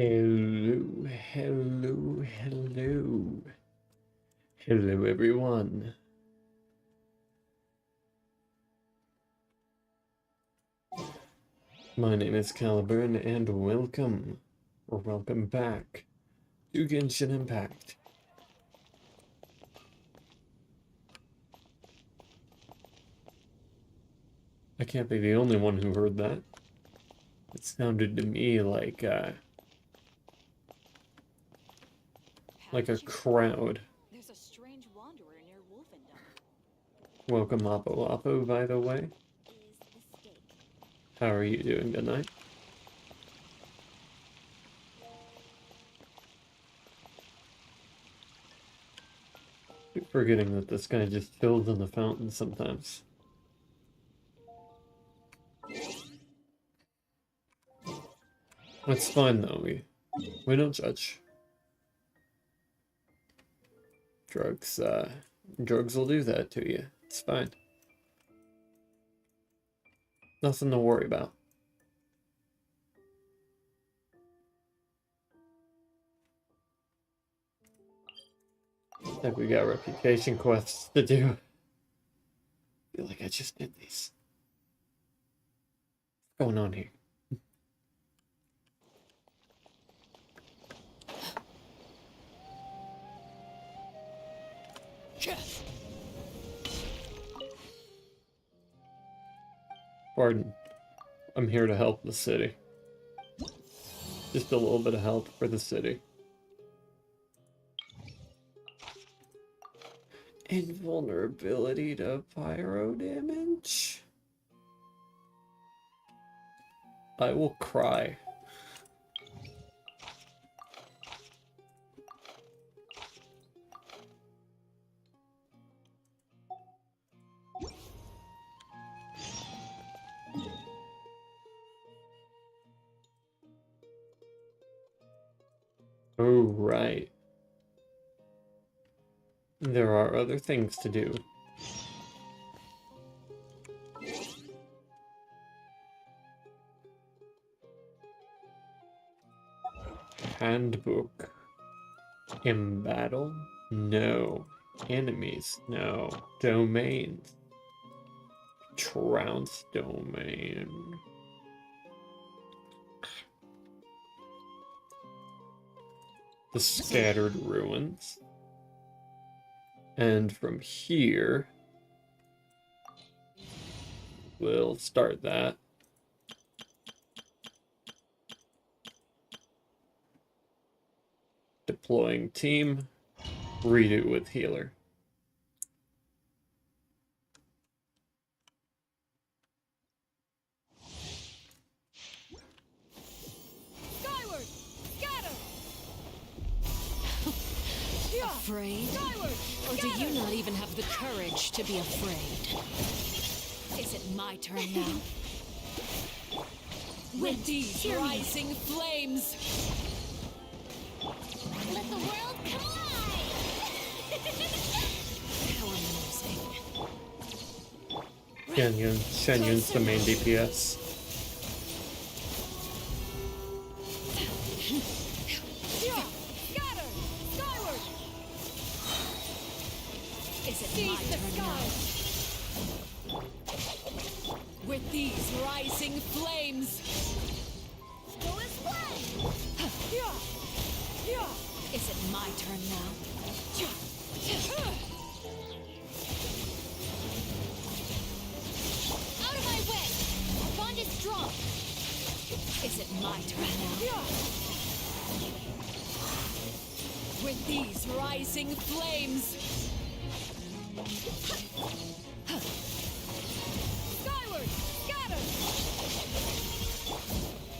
Hello, hello, hello. Hello, everyone. My name is Caliburn, and welcome, or welcome back, to Genshin Impact. I can't be the only one who heard that. It sounded to me like a crowd. There's a strange wanderer near Wolfendom. Welcome, Oppo Oppo, by the way. Is the steak. How are you doing tonight? Keep forgetting that this guy just fills in the fountain sometimes. That's fine though, we don't judge. Drugs will do that to you. It's fine. Nothing to worry about. I think we got reputation quests to do. I feel like I just did these. What's going on here? Pardon. I'm here to help the city. Just a little bit of help for the city. Invulnerability to pyro damage? I will cry. Oh, right. There are other things to do. Handbook. In battle? No. Enemies? No. Domains? Trounce domain. The scattered ruins. And from here, we'll start that. Deploying team, redo with healer. Skyward! Scatter! Afraid? Skyward! Or do you not even have the courage to be afraid? Is it my turn now? With these rising flames! Let the world come alive! How amusing. Shenyun's the main DPS. Scatter! Skyward! Is it my turn now? With these rising flames! Go as planned! Is it my turn now? Out of my way! Our bond is strong! Is it my turn now? With these rising flames! Skyward! Scatter!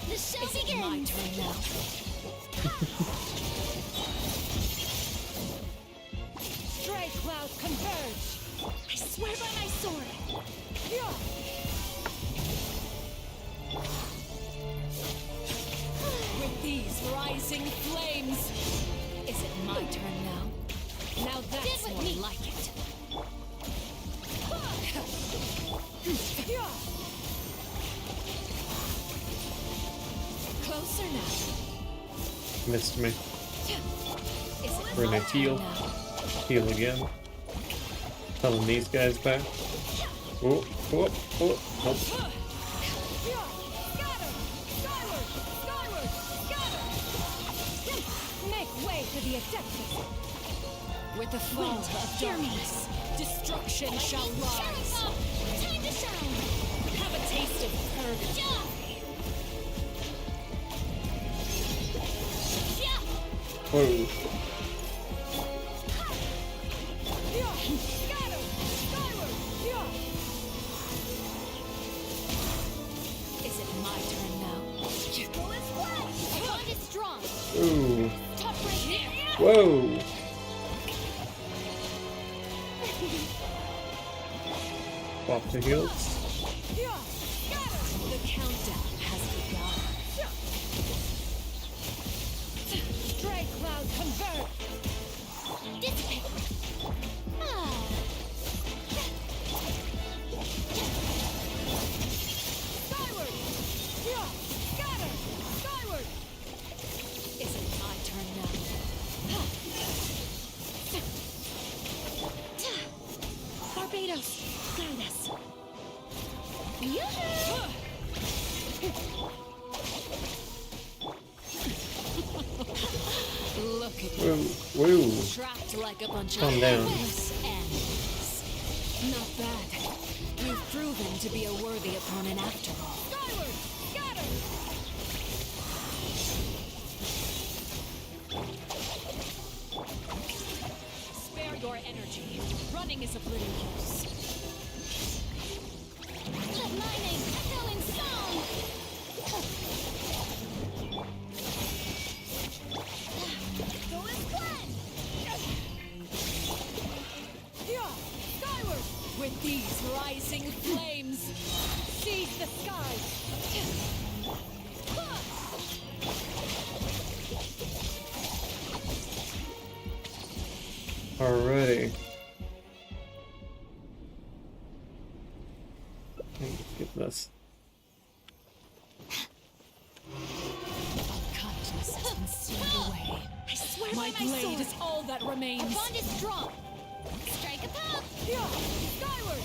The show Is it my turn now? Stray clouds converge! I swear by my sword! With these rising flames! Is it my turn now? Now that's with more me. like it. Closer now. Missed me. Is it We're my gonna turn heal. now? Heal again. Telling these guys back. Oh, oh, oh. Nope. Make way for the Adeptus! With the fall of darkness, destruction shall rise. Time to shine! Have a taste of purgatory. Whoa. Is it my turn now? The bond is strong! Ooh. Top right there! Whoa. Swap to heals. The countdown has begun. Stray clouds convert! Dissipate! Ah. Skyward! Scatter! Skyward! Is it my turn now? Barbados! Guide us! Yoo-hoo! Look at Whoa. you, Whoa. trapped like a bunch Calm of down. loose ends. Not bad. You've proven to be a worthy opponent after all. Skyward! Scatter! Spare your energy. Running is of little use. Let lightning echo in song! Go as planned! Skyward! With these rising flames, Seize the skies! Alrighty. Get this. kindness has been sealed away. I swear My by my blade sword! is all that Our remains. bond is strong! Strike a pop! Skyward!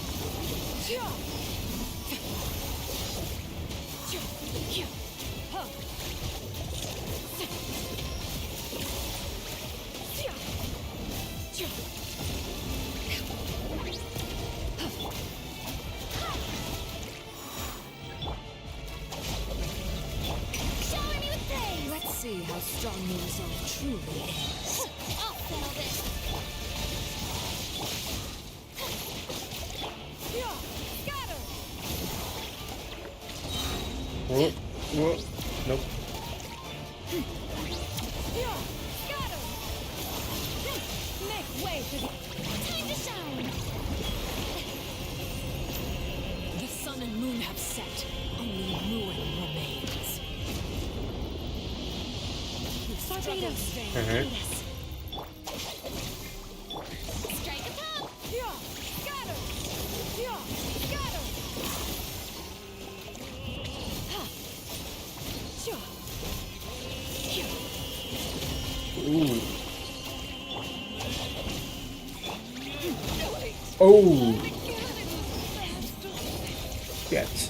Shower me with praise! Let's see how strong your resolve truly is. I'll settle this! Scatter! Whoa. Whoa. Nope. Scatter! Make way for the... Time to shine! The sun and moon have set. Only ruin remains. Barbados! Alright. Strike a pop! Scatter! Scatter! Ooh. Oh. Shit.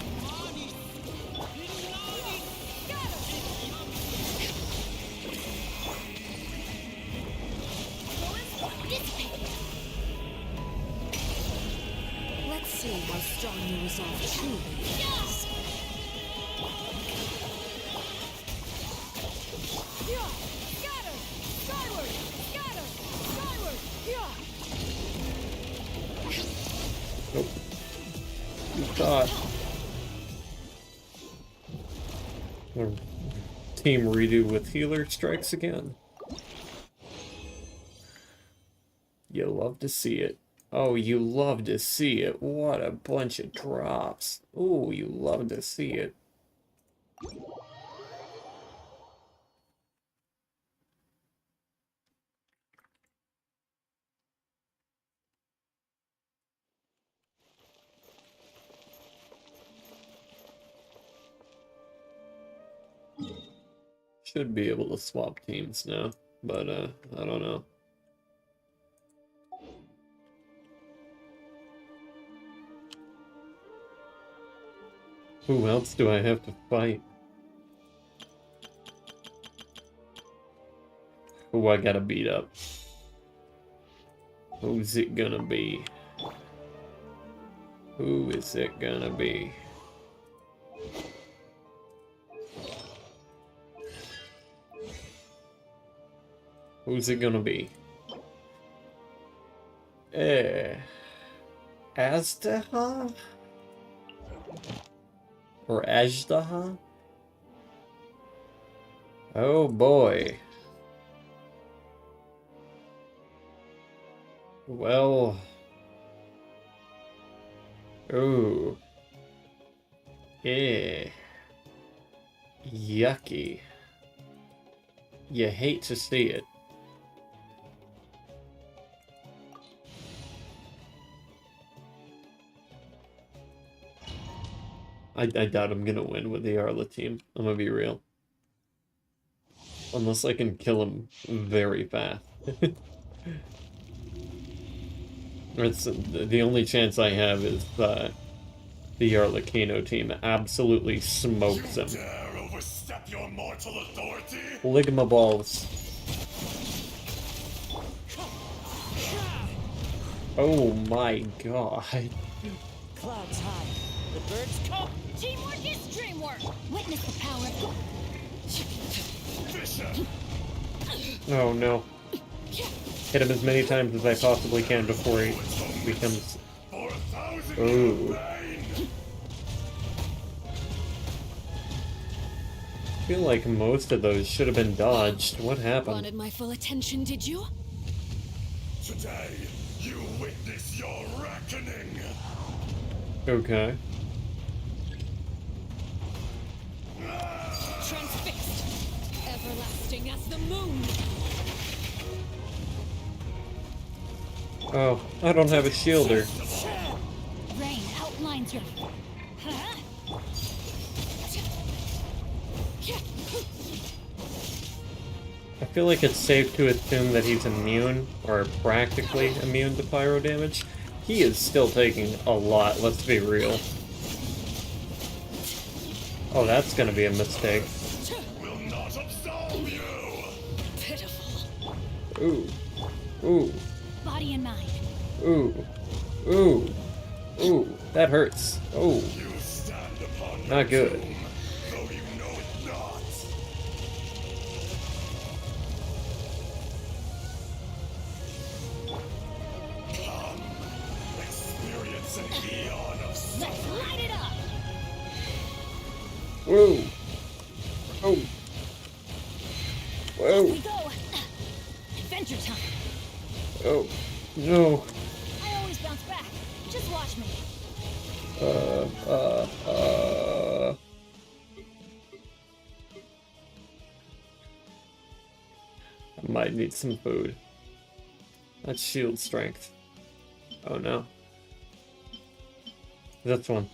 Let's see how strong your resolve truly is. Scatter! Skyward! Scatter! Skyward! Nope. You thought. Team redo with healer strikes again. You love to see it. Oh, you love to see it. What a bunch of drops. Oh, you love to see it. Should be able to swap teams now, but I don't know. Who else do I have to fight? Who I gotta beat up? Who's it gonna be? Who is it gonna be? Who's it gonna be? Aztaha? Or Ajdaha? Oh boy. Well... Ooh. Yucky. You hate to see it. I doubt I'm gonna win with the Arla team. I'm gonna be real. Unless I can kill him very fast. It's the only chance I have is the Arlecano team absolutely smokes him. Dare overstep your mortal authority? Ligma balls. Oh my god. Clouds high. The birds come. Teamwork is dreamwork. Witness the power of Bishop! Oh no. Hit him as many times as I possibly can before he becomes... 4,000 Ooh. I feel like most of those should have been dodged. What happened? Wanted my full attention, did you? Today, you witness your reckoning! Okay. Transfixed. Everlasting as the moon. Oh, I don't have a shielder. rain outlines your. Huh? I feel like it's safe to assume that he's immune, or practically immune to pyro damage. He is still taking a lot, let's be real. Oh, that's gonna be a mistake. Will not absolve you! Pitiful. Ooh. Ooh. Body and mind. Ooh. Ooh. Ooh. That hurts. Oh. You stand upon your Not good. doom, though you know it not. Come, experience an eon of Let's suffering. light it up. Whoa. Oh. Here we Whoa. go. Adventure time. Oh. No. I always bounce back. Just watch me. I might need some food. That's shield strength. Oh no. That's one.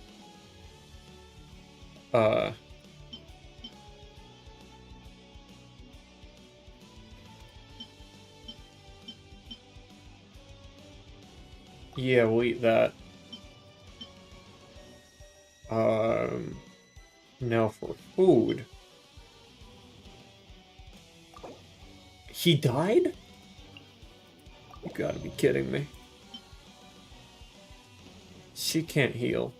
Yeah, we'll eat that. Now for food. He died? You gotta be kidding me. She can't heal.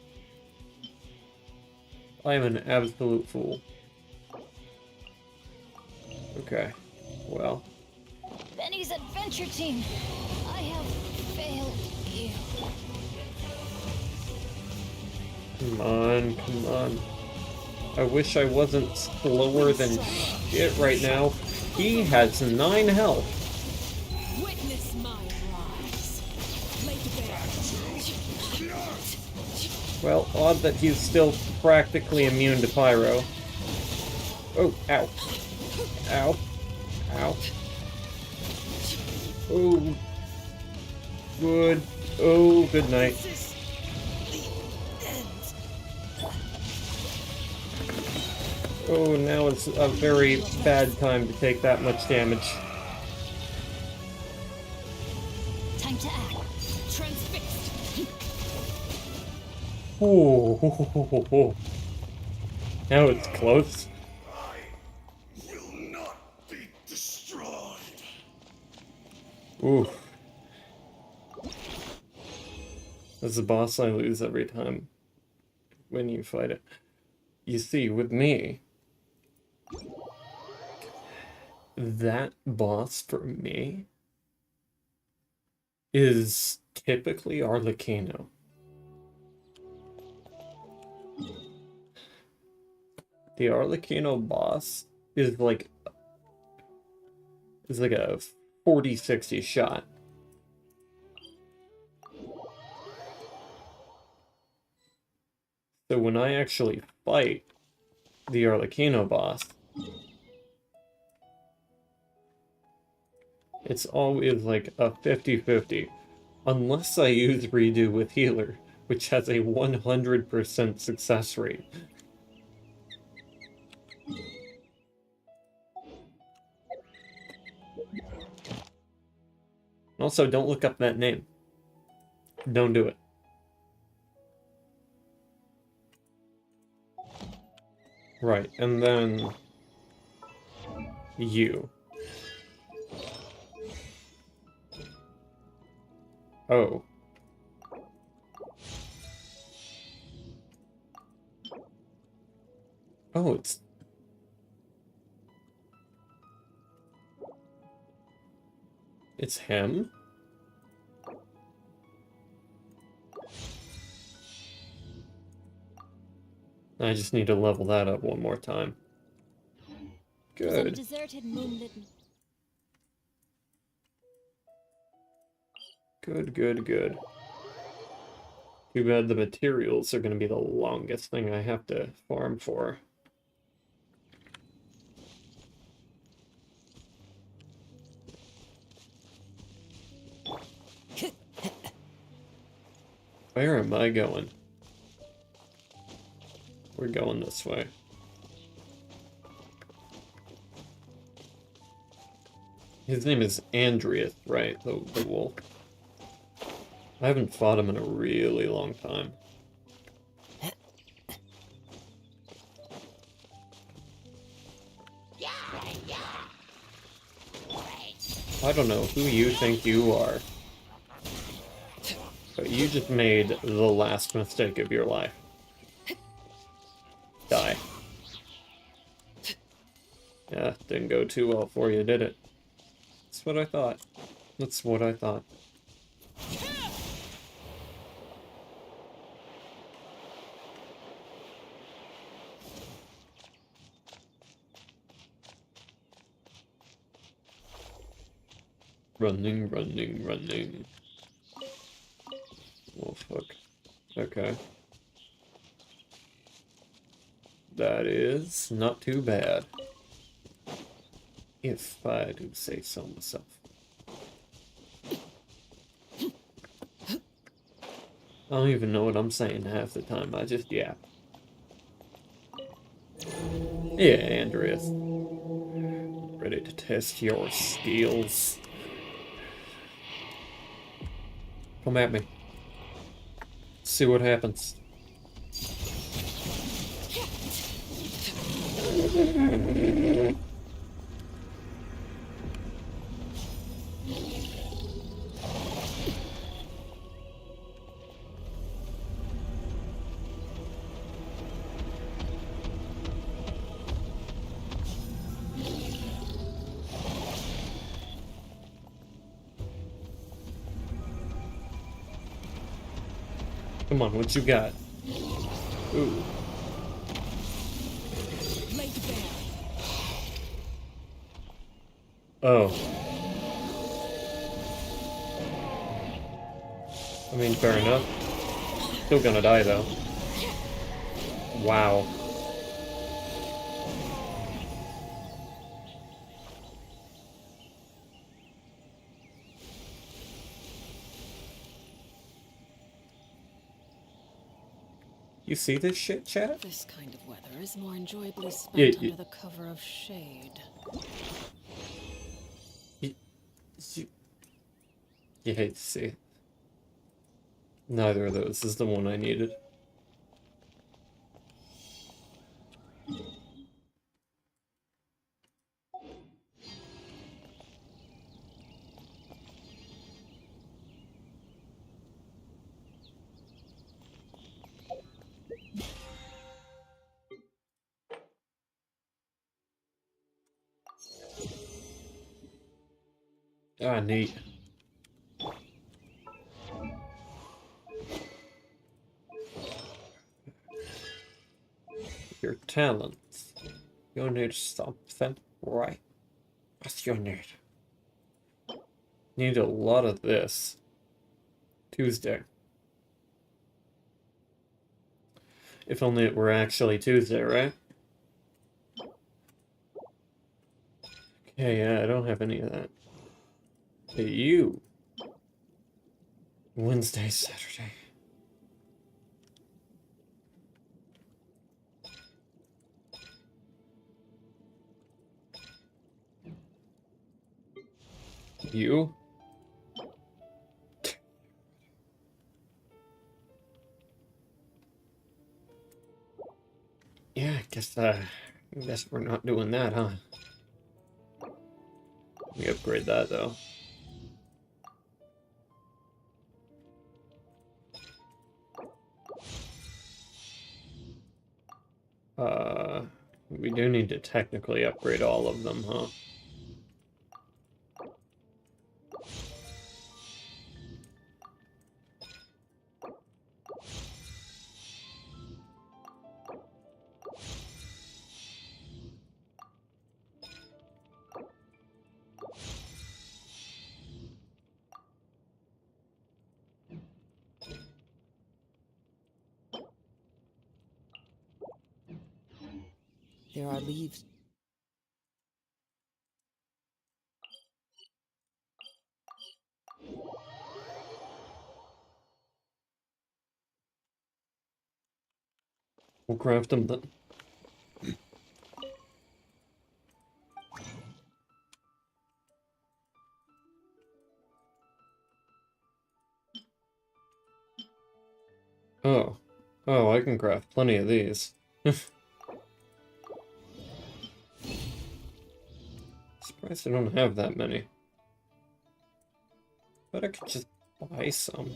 I am an absolute fool. Okay, well. Benny's adventure team. I have failed you. Come on, come on. I wish I wasn't slower than shit right now. He has 9 health. Witness my rise. Laid bare. Well, odd that he's still practically immune to pyro. Oh, ow. Ow. Ow. Oh. Good. Oh, good night. This is the end. Oh, now it's a very bad time to take that much damage. Time to act. Transfixed. Oh, now it's close. I will not be destroyed. Ooh. As a boss, I lose every time when you fight it. You see, with me, that boss for me is typically Arlecchino. The Arlecchino boss is like a 40-60 shot. So when I actually fight the Arlecchino boss, it's always like a 50-50. Unless I use Redo with Healer, which has a 100% success rate. Also, don't look up that name. Don't do it. Right, and then you. Oh. Oh, it's him? I just need to level that up one more time. Some Good. deserted moonlit. Good, good, good. Too bad the materials are going to be the longest thing I have to farm for. Where am I going? We're going this way. His name is Andreas, right? The wolf. I haven't fought him in a really long time. I don't know who you think you are, but you just made the last mistake of your life. Die. Yeah, didn't go too well for you, did it? That's what I thought. That's what I thought. Running, running, running. Oh, fuck. Okay. That is not too bad. If I do say so myself. I don't even know what I'm saying half the time, I just yap. Yeah, Andreas. Ready to test your skills. Come at me. See what happens. Come on, what you got? Ooh. Laid bare. Oh. I mean, fair enough. Still gonna die, though. Wow. You see this shit, chat? This kind of weather is more enjoyably spent Yeah, under the cover of shade. you, you hate to see it. Neither of those is the one I needed. Ah, neat. Your talents. You need something, right? What's your need? Need a lot of this. Tuesday. If only it were actually Tuesday, right? Okay, yeah, I don't have any of that. Hey, you. Wednesday, Saturday. You? Yeah, I guess we're not doing that, huh? We upgrade that, though. We do need to technically upgrade all of them, huh? There are leaves. We'll craft them then. Oh. Oh, I can craft plenty of these. Surprised I don't have that many. But I could just buy some.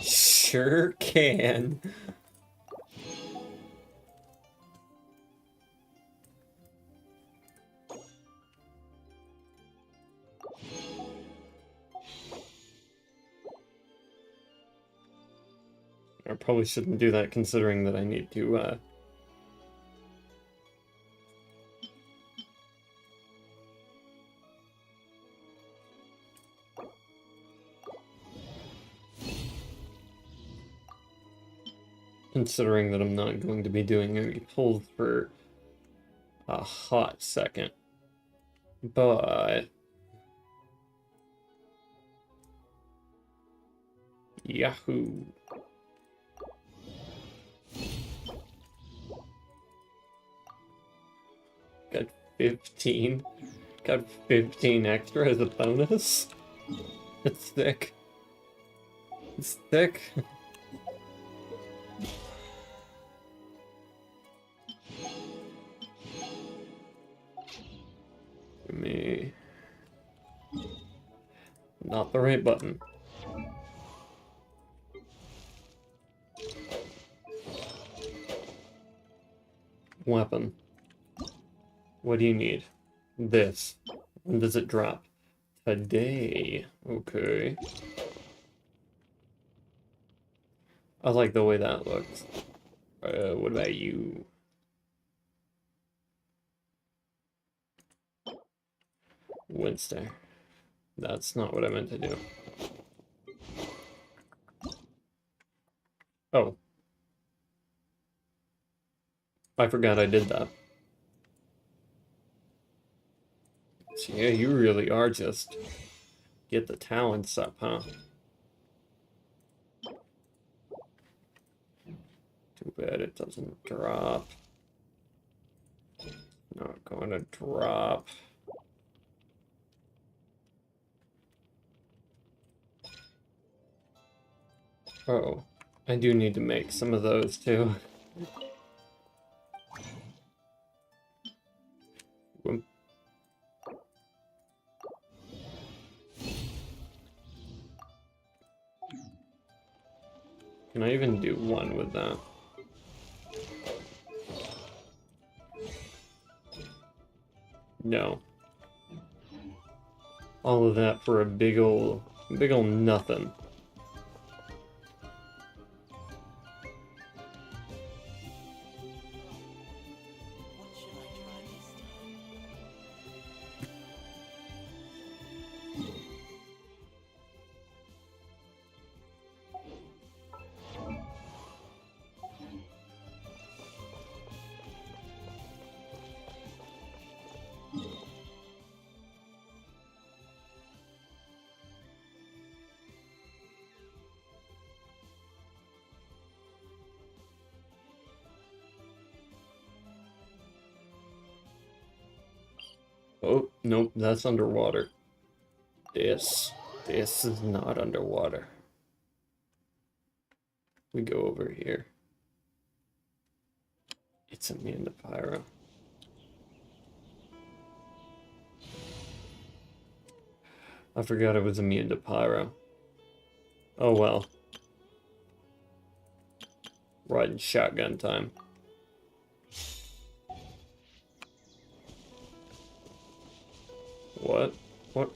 Sure can. I probably shouldn't do that considering that I need to, considering that I'm not going to be doing any pulls for a hot second. But... Yahoo! Got 15. Got 15 extra as a bonus? It's thick. It's thick. Give me... Not the right button. Weapon. What do you need? This. When does it drop? Today. Okay. I like the way that looks. What about you? Wednesday. That's not what I meant to do. Oh. I forgot I did that. So yeah, you really are just get the talents up, huh? Too bad it doesn't drop. Not going to drop. Oh, I do need to make some of those too. Whoop. Can I even do one with that? No. All of that for a big ol' nothing. What should I try this time? Oh, nope, that's underwater. This is not underwater. We go over here. It's immune to pyro. I forgot it was immune to pyro. Oh well. Riding shotgun time. What?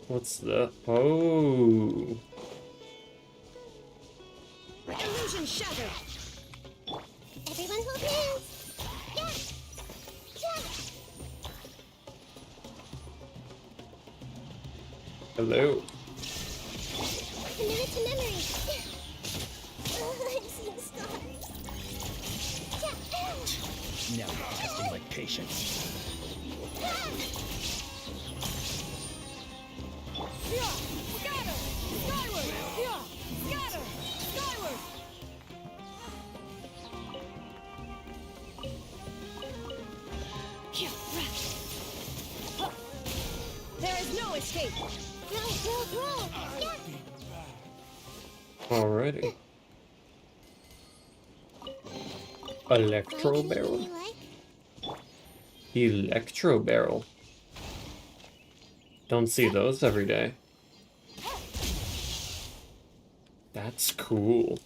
What's that? Oh. Illusion shattered. Everyone hold hands. Yeah. Yeah. Hello. Commit it to memory. Oh, I'm seeing stars. Yeah. Now you're testing my patience. Yeah, scatter! Skyward! Yeah, scatter! Skyward! There is no escape! Roll. Yeah. Alrighty. Electro Like barrel? anything you like? Electro barrel. Don't see those every day. That's cool.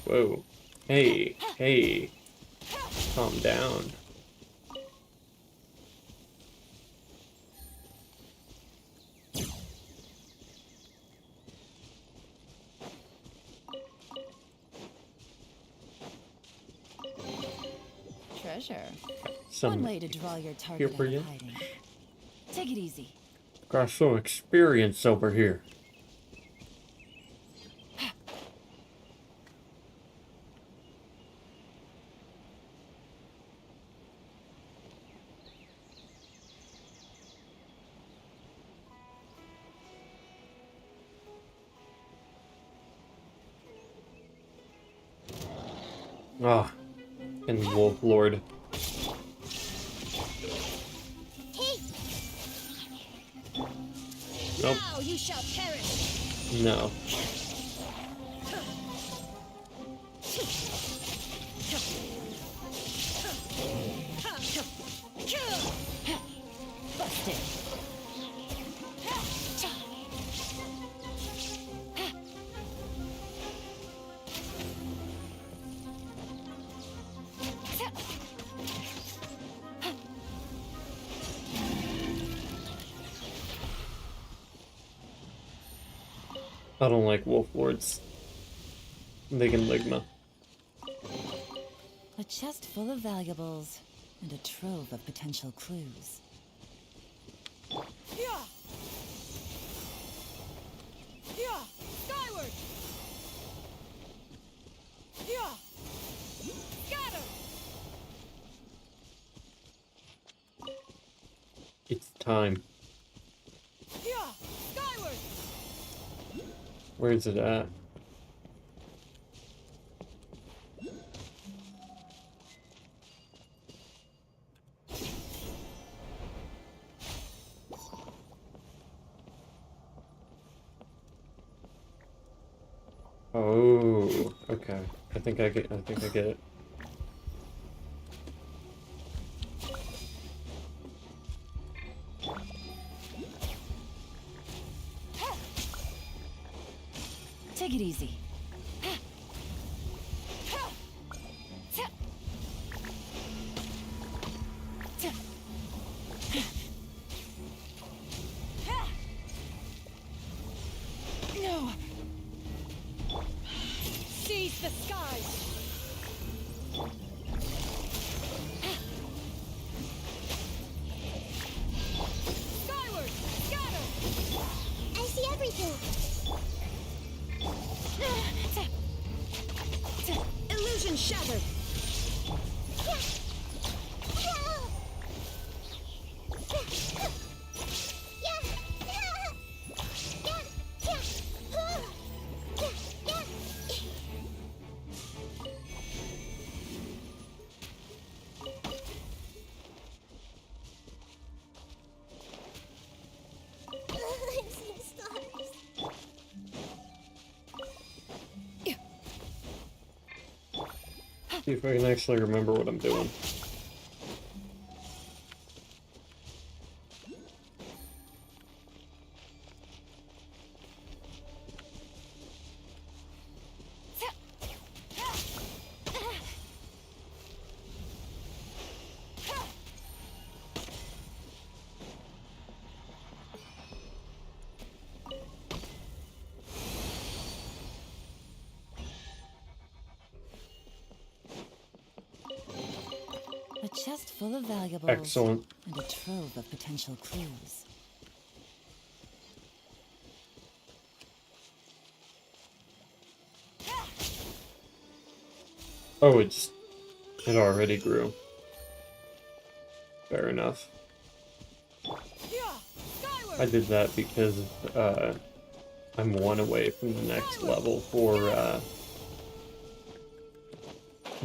Whoa. Hey, hey. Calm down. Treasure. One Some way to draw your target here for out you. of hiding. Take it easy. Got some experience over here. Ah, and Wolf Lord. Hey. Nope. Now you shall perish! No. Busted. I don't like Wolf Lords. They can ligma. A chest full of valuables and a trove of potential clues. Yeah! Yeah! Skyward! Yeah! Scatter! It's time. Yeah! Skyward! Where's it at? Oh, okay. I think I get it. Take it easy. No! Seize the skies! Skyward! Scatter! I see everything. Illusion shattered! I'm seeing stars. See if I can actually remember what I'm doing. A chest full of valuables. Excellent. And a trove of potential clues. Oh, it already grew. Fair enough. I did that because I'm one away from the next level for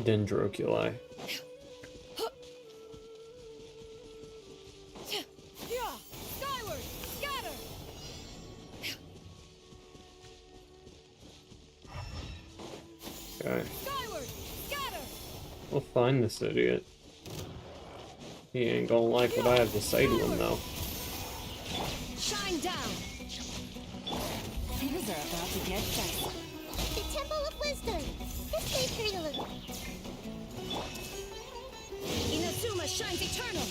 Dendroculi. Skyward! Scatter! Okay. Skyward! Scatter! We'll find this idiot. He ain't gonna like what I have to say to him, though. Shine down! Things are about to get dicey. The Temple of Wisdom. This may hurt a little. Inazuma shines eternal!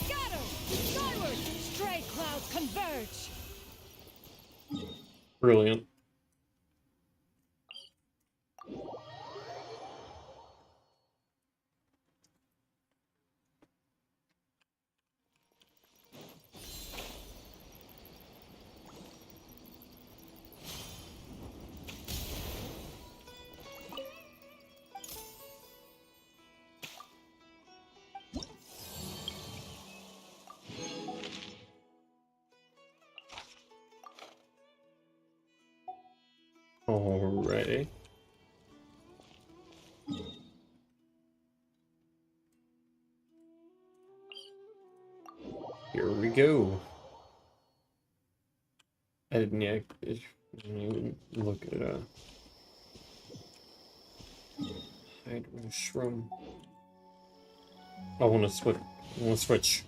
Scatter! Skyward! Stray clouds converge! Brilliant. Alrighty. Here we go. I didn't even look at hide shroom. I want to switch.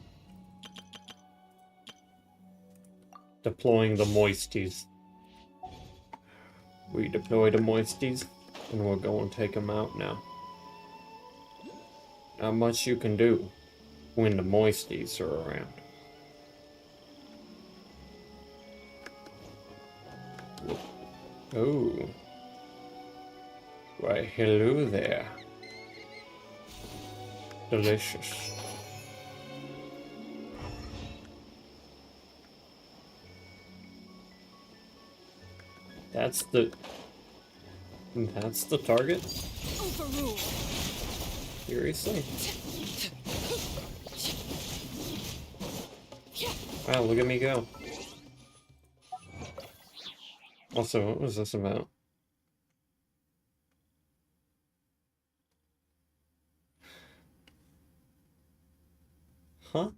Deploying the moisties. We deploy the moisties, and we'll go and take them out now. Not much you can do when the moisties are around. Oh. Why, hello there. Delicious. And that's the target? Overruled. Seriously? Wow, look at me go. Also, what was this about? Huh?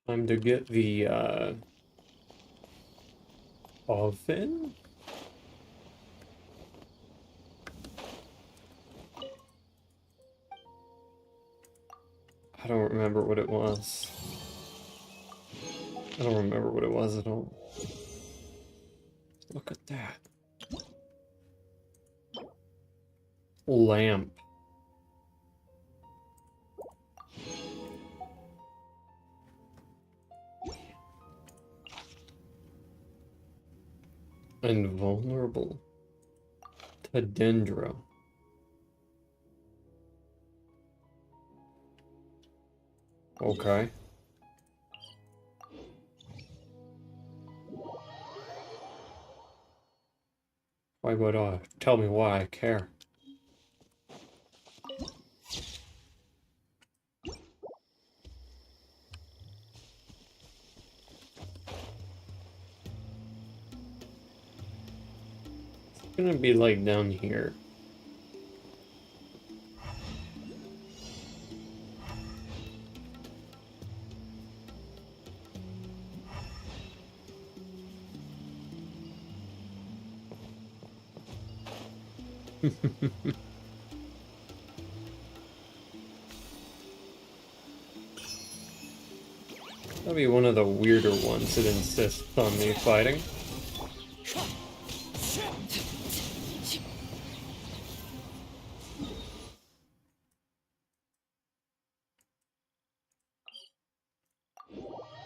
Time to get the, oven? I don't remember what it was. I don't remember what it was at all. Look at that. Lamp. Invulnerable to Dendro. Okay. Why would I? Tell me why I care. It's gonna be like down here. That'll be one of the weirder ones that insists on me fighting.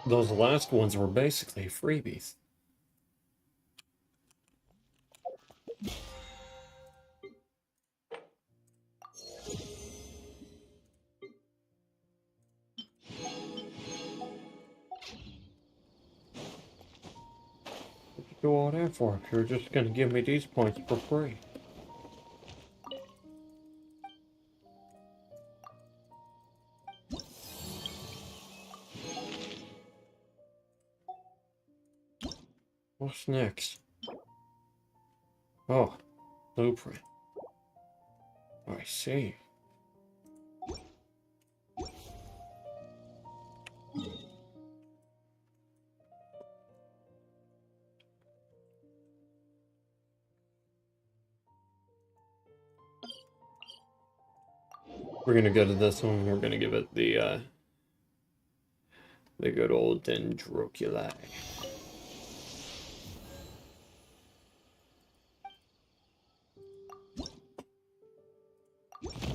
Those last ones were basically freebies. What'd you do all that for if you're just gonna give me these points for free? What's next? Oh, blueprint. I see. We're gonna go to this one. We're gonna give it the good old Dendroculi.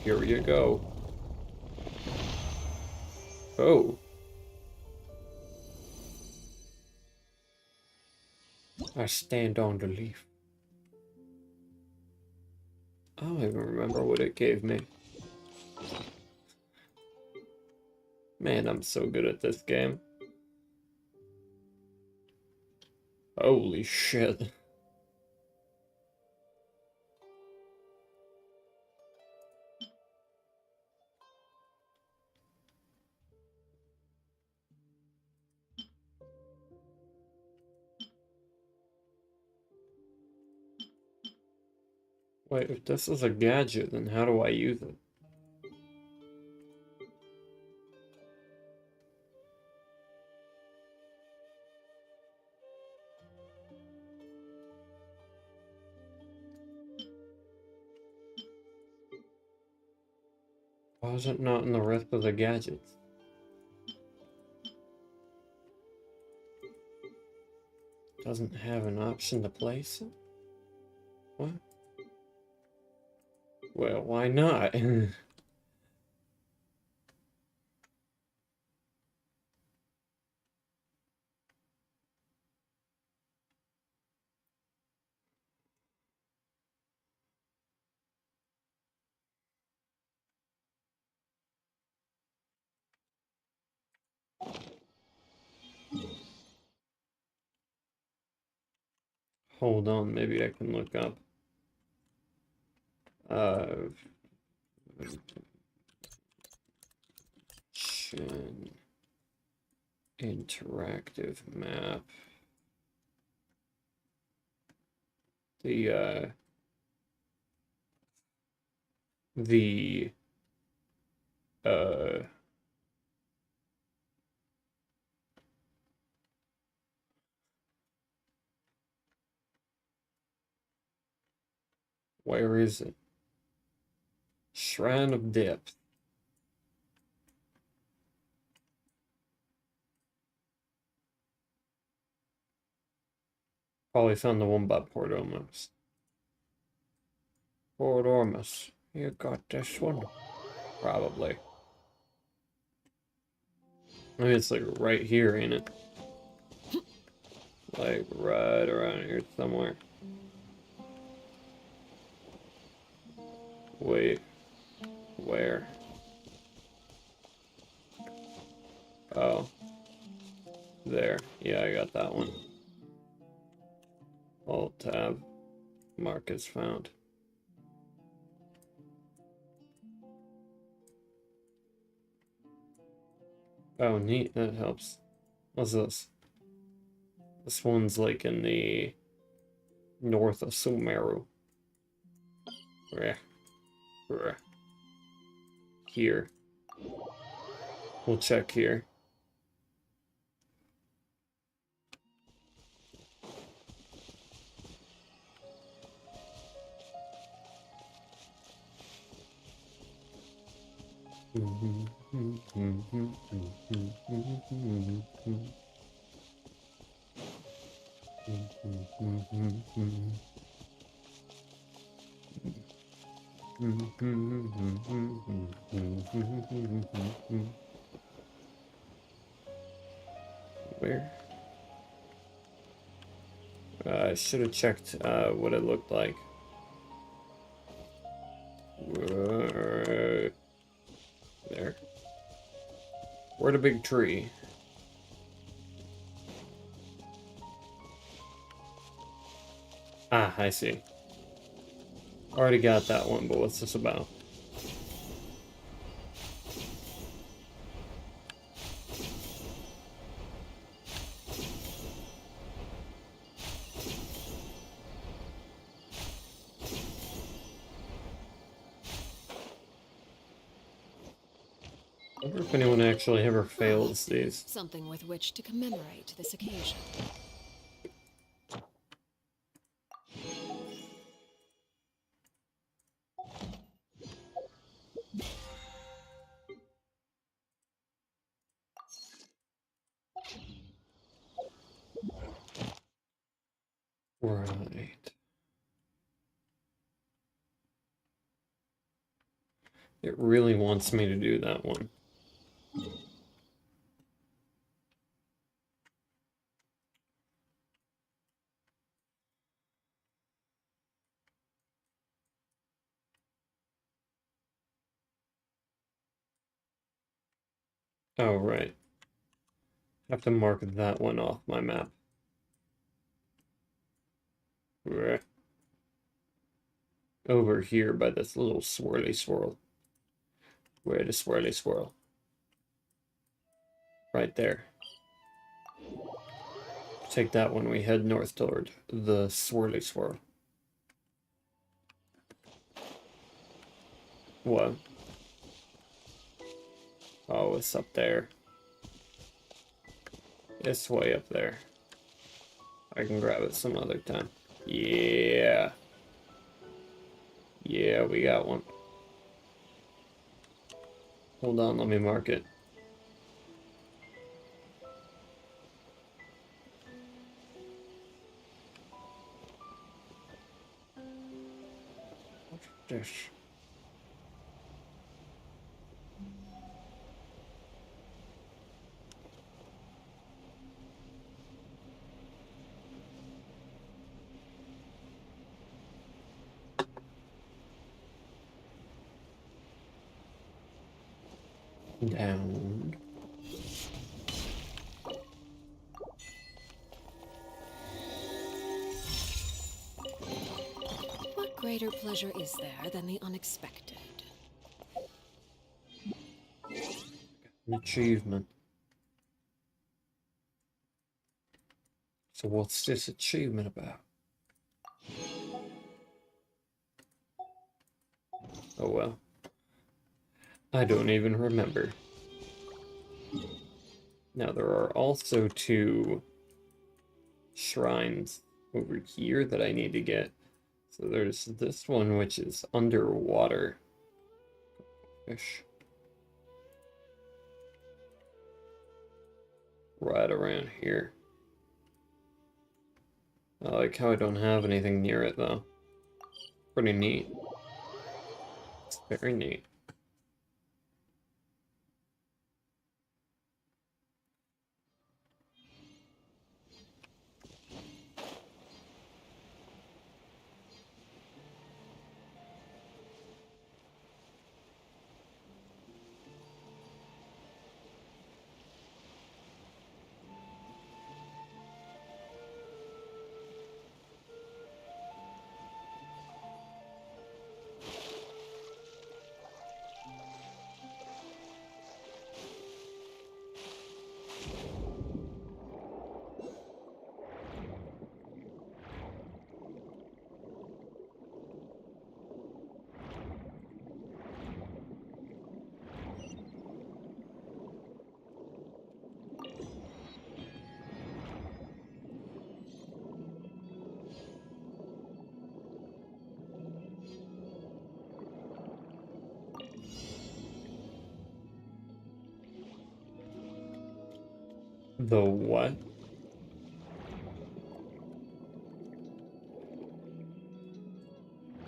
Here you go. Oh. I stand on the leaf. I don't even remember what it gave me. Man, I'm so good at this game. Holy shit. Wait, if this is a gadget, then how do I use it? Why is it not in the rest of the gadgets? Doesn't have an option to place it? What? Well, why not? Hold on, maybe I can look up. Genshin interactive map. The uh where is it? Shrine of Depth. Probably found the one by Port Ormus. Port Ormus. You got this one? Probably. I mean, it's like right here, ain't it? Like right around here somewhere. Wait. Where? Oh. There. Yeah, I got that one. Alt tab. Mark is found. Oh, neat. That helps. What's this? This one's like in the north of Sumeru. Here. We'll check here. Where? I should have checked what it looked like. There. Where'd a big tree? Ah, I see. Already got that one, but what's this about? I wonder if anyone actually ever fails these. Something with which to commemorate this occasion. Right. It really wants me to do that one. Oh, right. Have to mark that one off my map. Right. Over here by this little swirly swirl. Where the swirly swirl? Right there. Take that when we head north toward the swirly swirl. What? Oh, it's up there. It's way up there. I can grab it some other time. Yeah. Yeah, we got one. Hold on, let me mark it. What's this? Down. greater pleasure is there than the unexpected? An achievement. So what's this achievement about? Oh well. I don't even remember. Now there are also 2 shrines over here that I need to get. So there's this one which is underwater. Fish. Right around here. I like how I don't have anything near it though. Pretty neat. It's very neat. The what?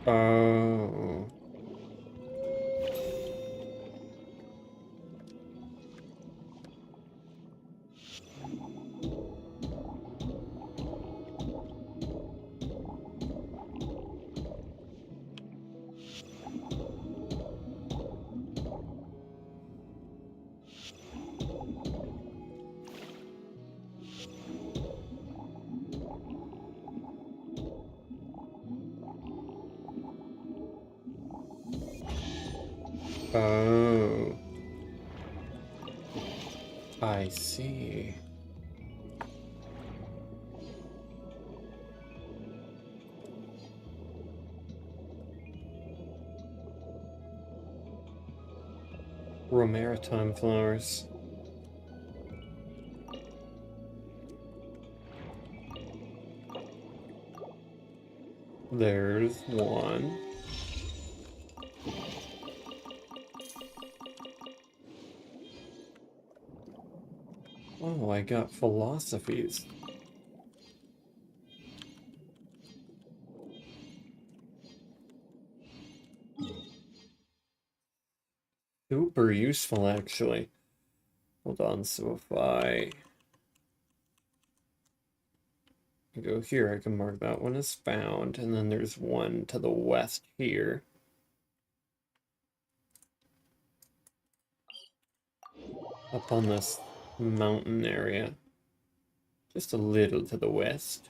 Oh. Oh. I see. Maritime flowers. There's one. Oh, I got philosophies. Super useful, actually. Hold on, so if I go here, I can mark that one as found, and then there's one to the west here. Up on this mountain area. Just a little to the west.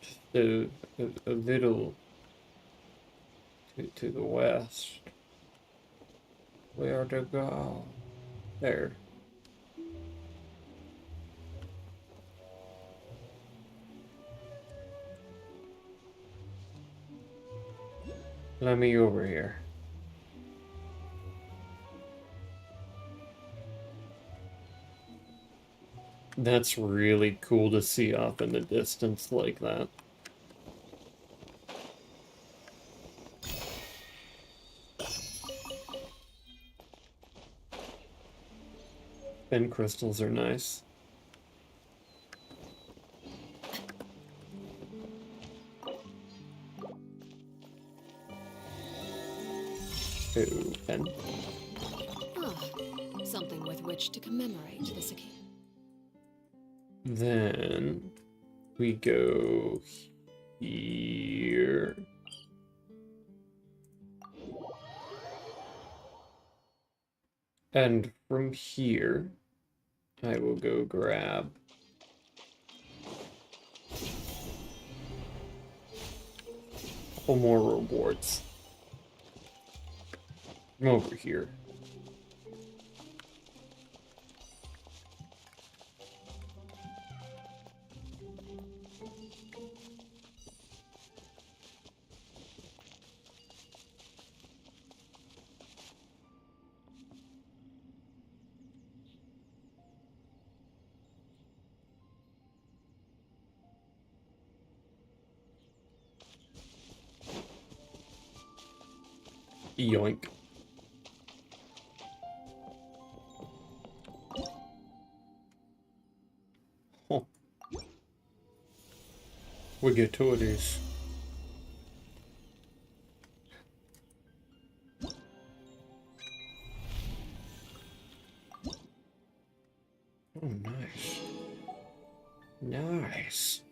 Just a little to the west. Where to go? There. Let me over here. That's really cool to see off in the distance like that. Fin crystals are nice. Ooh, pen. Ah, something with which to commemorate this occasion. Then we go here. And from here, I will go grab a couple more rewards from over here. Yoink. Huh. We get to it. Oh, nice. Nice.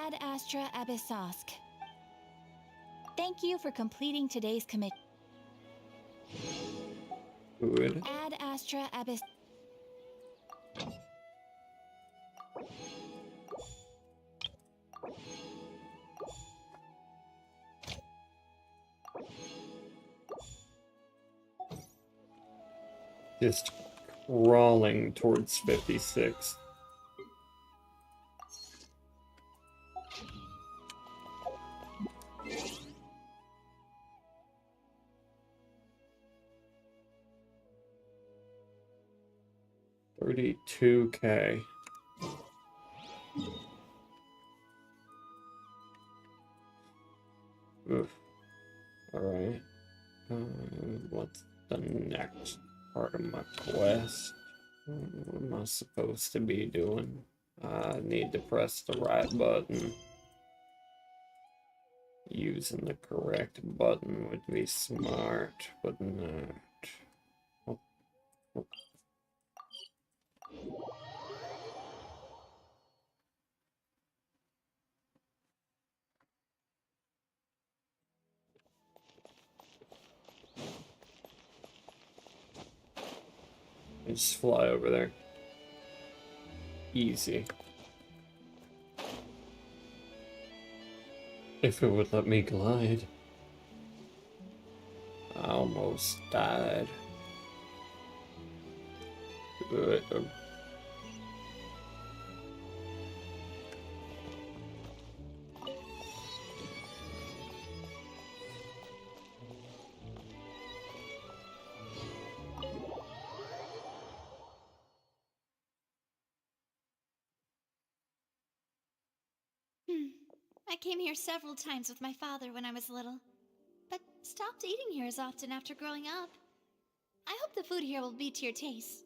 Ad Astra Abyssosk. Thank you for completing today's commit. Good. Ad Astra Abyss. Just crawling towards 56. $32K. Oof. Alright. What's the next part of my quest? What am I supposed to be doing? I need to press the right button. Using the correct button would be smart, but not. Oh, oh. Just fly over there. Easy. If it would let me glide. I almost died. Good. I came here several times with my father when I was little, but stopped eating here as often after growing up. I hope the food here will be to your taste.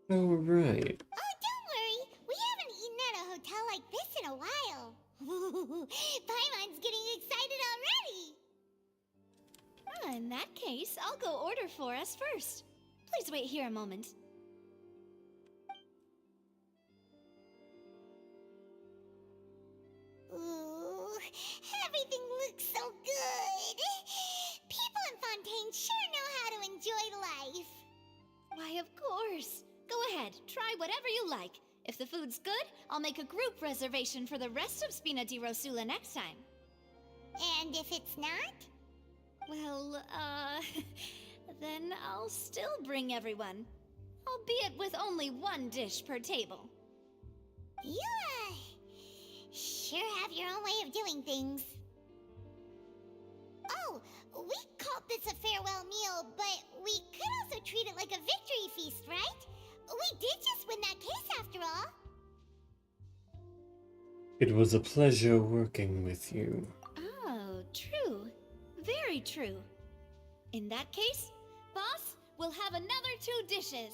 Oh, right. Oh, don't worry. We haven't eaten at a hotel like this in a while. Paimon's getting excited already. In that case, I'll go order for us first. Please wait here a moment. Ooh, everything looks so good. People in Fontaine sure know how to enjoy life. Why, of course. Go ahead, try whatever you like. If the food's good, I'll make a group reservation for the rest of Spina di Rosula next time. And if it's not? Well, then I'll still bring everyone. Albeit with only one dish per table. You, sure have your own way of doing things. Oh, we called this a farewell meal, but we could also treat it like a victory feast, right? We did just win that case after all. It was a pleasure working with you. Oh, true. Very true. In that case, boss, we'll have another 2 dishes.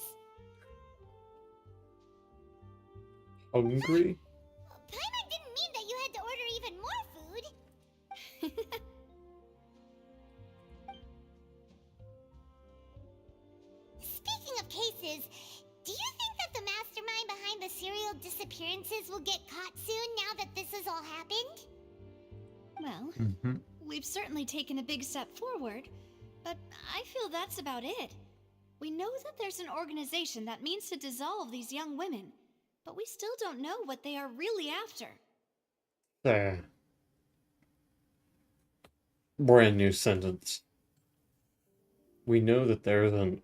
Hungry? Paimon didn't mean that you had to order even more food. Speaking of cases, do you think that the mastermind behind the serial disappearances will get caught soon now that this has all happened? Well, Mm-hmm. we've certainly taken a big step forward, but I feel that's about it. We know that there's an organization that means to dissolve these young women, but we still don't know what they are really after. There. Brand new sentence. We know that there's an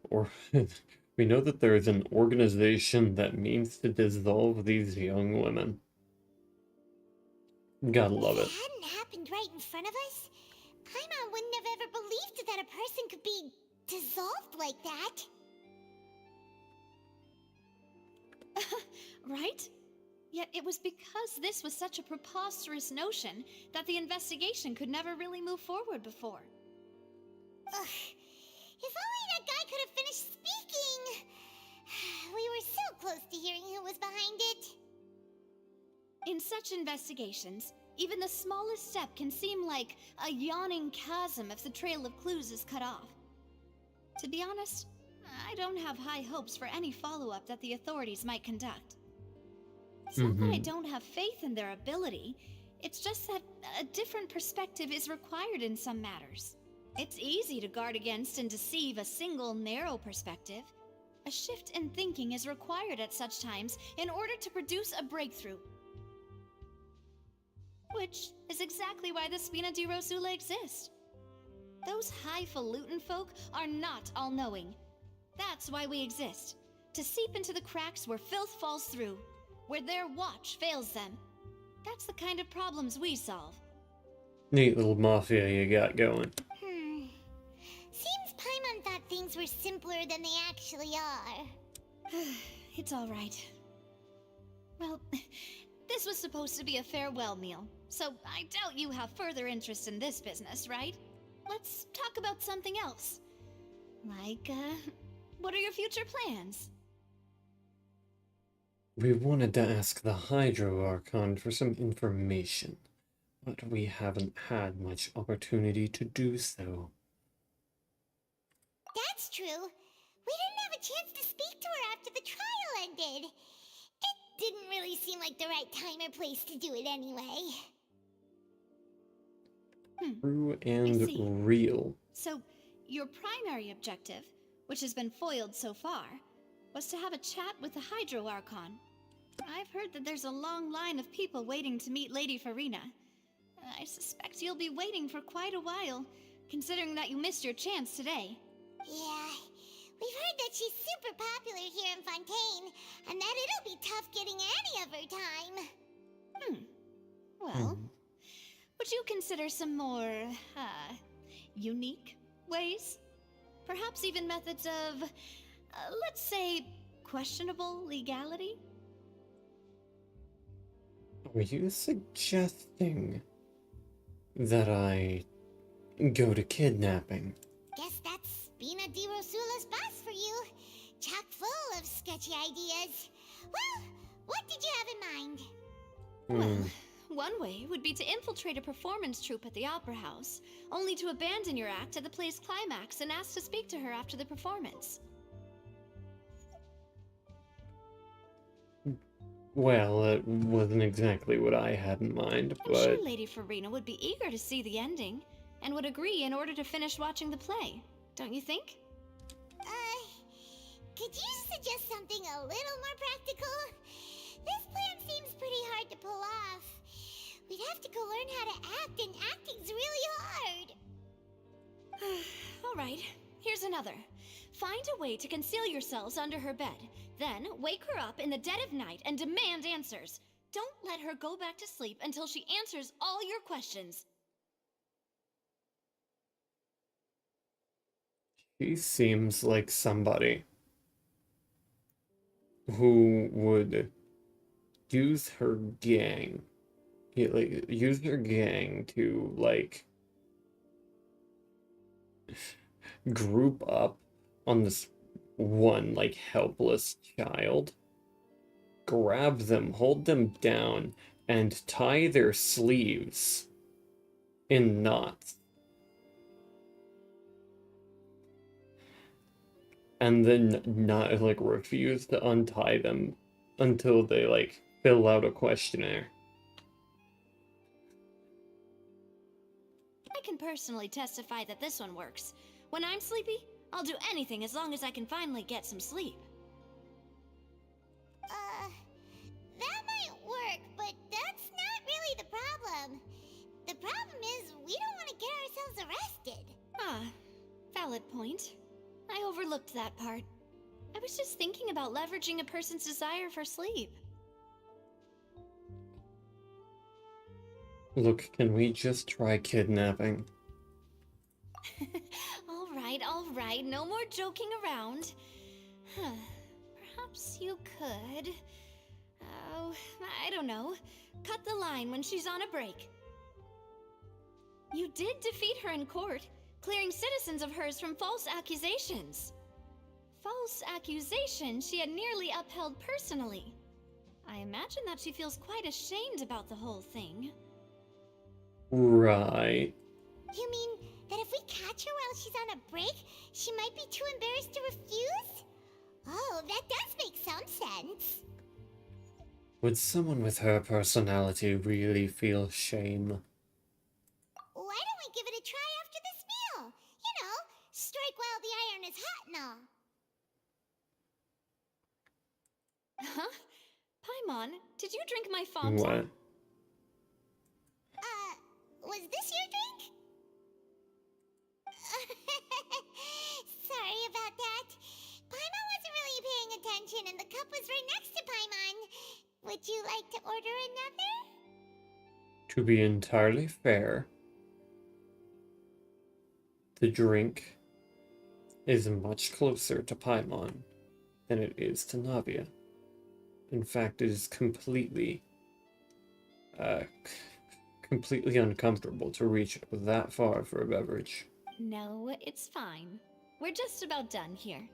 we know that there is an organization that means to dissolve these young women. Gotta love If it. it hadn't happened right in front of us, Paimon wouldn't have ever believed that a person could be dissolved like that. Right? Yet it was because this was such a preposterous notion that the investigation could never really move forward before. Ugh. If only that guy could have finished speaking! We were so close to hearing who was behind it. In such investigations, even the smallest step can seem like a yawning chasm if the trail of clues is cut off. To be honest, I don't have high hopes for any follow-up that the authorities might conduct. It's not that I don't have faith in their ability, it's just that a different perspective is required in some matters. It's easy to guard against and deceive a single narrow perspective. A shift in thinking is required at such times in order to produce a breakthrough. Which is exactly why the Spina di Rosula exist. Those highfalutin folk are not all-knowing. That's why we exist. To seep into the cracks where filth falls through, where their watch fails them. That's the kind of problems we solve. Neat little mafia you got going. Seems Paimon thought things were simpler than they actually are. It's all right. Well, this was supposed to be a farewell meal, so I doubt you have further interest in this business, right? Let's talk about something else. Like, what are your future plans? We wanted to ask the Hydro Archon for some information, but we haven't had much opportunity to do so. That's true. We didn't have a chance to speak to her after the trial ended. It didn't really seem like the right time or place to do it anyway. True I and see. real. So, your primary objective, which has been foiled so far, was to have a chat with the Hydro Archon. I've heard that there's a long line of people waiting to meet Lady Farina. I suspect you'll be waiting for quite a while, considering that you missed your chance today. Yeah, we've heard that she's super popular here in Fontaine, and that it'll be tough getting any of her time. Well, would you consider some more, unique ways? Perhaps even methods of, let's say, questionable legality? Are you suggesting that I go to kidnapping? Guess that's Spina di Rosula's boss for you. Chock full of sketchy ideas. Well, what did you have in mind? Well, one way would be to infiltrate a performance troupe at the Opera House, only to abandon your act at the play's climax and ask to speak to her after the performance. Well, that wasn't exactly what I had in mind, I'm sure but Lady Farina would be eager to see the ending, and would agree in order to finish watching the play, don't you think? Could you suggest something a little more practical? This plan seems pretty hard to pull off. We'd have to go learn how to act, and acting's really hard. All right, here's another. Find a way to conceal yourselves under her bed. Then wake her up in the dead of night and demand answers. Don't let her go back to sleep until she answers all your questions. she seems like somebody who would use her gang, use her gang to group up on this one helpless child grab them, hold them down, and tie their sleeves in knots. And then not, like, refuse to untie them until they, like, fill out a questionnaire. I can personally testify that this one works. When I'm sleepy, I'll do anything as long as I can finally get some sleep. That might work, but that's not really the problem. The problem is we don't want to get ourselves arrested. Ah, valid point. I overlooked that part. I was just thinking about leveraging a person's desire for sleep. Look, can we just try kidnapping? All right, no more joking around. Perhaps you could... Oh, I don't know. Cut the line when she's on a break. You did defeat her in court, clearing citizens of hers from false accusations. False accusations she had nearly upheld personally. I imagine that she feels quite ashamed about the whole thing. Right. You mean that if we catch her while she's on a break, she might be too embarrassed to refuse? Oh, that does make some sense. Would someone with her personality really feel shame? Why don't we give it a try after this meal? You know, strike while the iron is hot and all. Huh? Paimon, did you drink my fontaine? What? Was this your drink? Sorry about that. Paimon wasn't really paying attention and the cup was right next to Paimon. Would you like to order another? To be entirely fair, the drink is much closer to Paimon than it is to Navia. In fact, it is completely uncomfortable to reach that far for a beverage. No, it's fine. We're just about done here.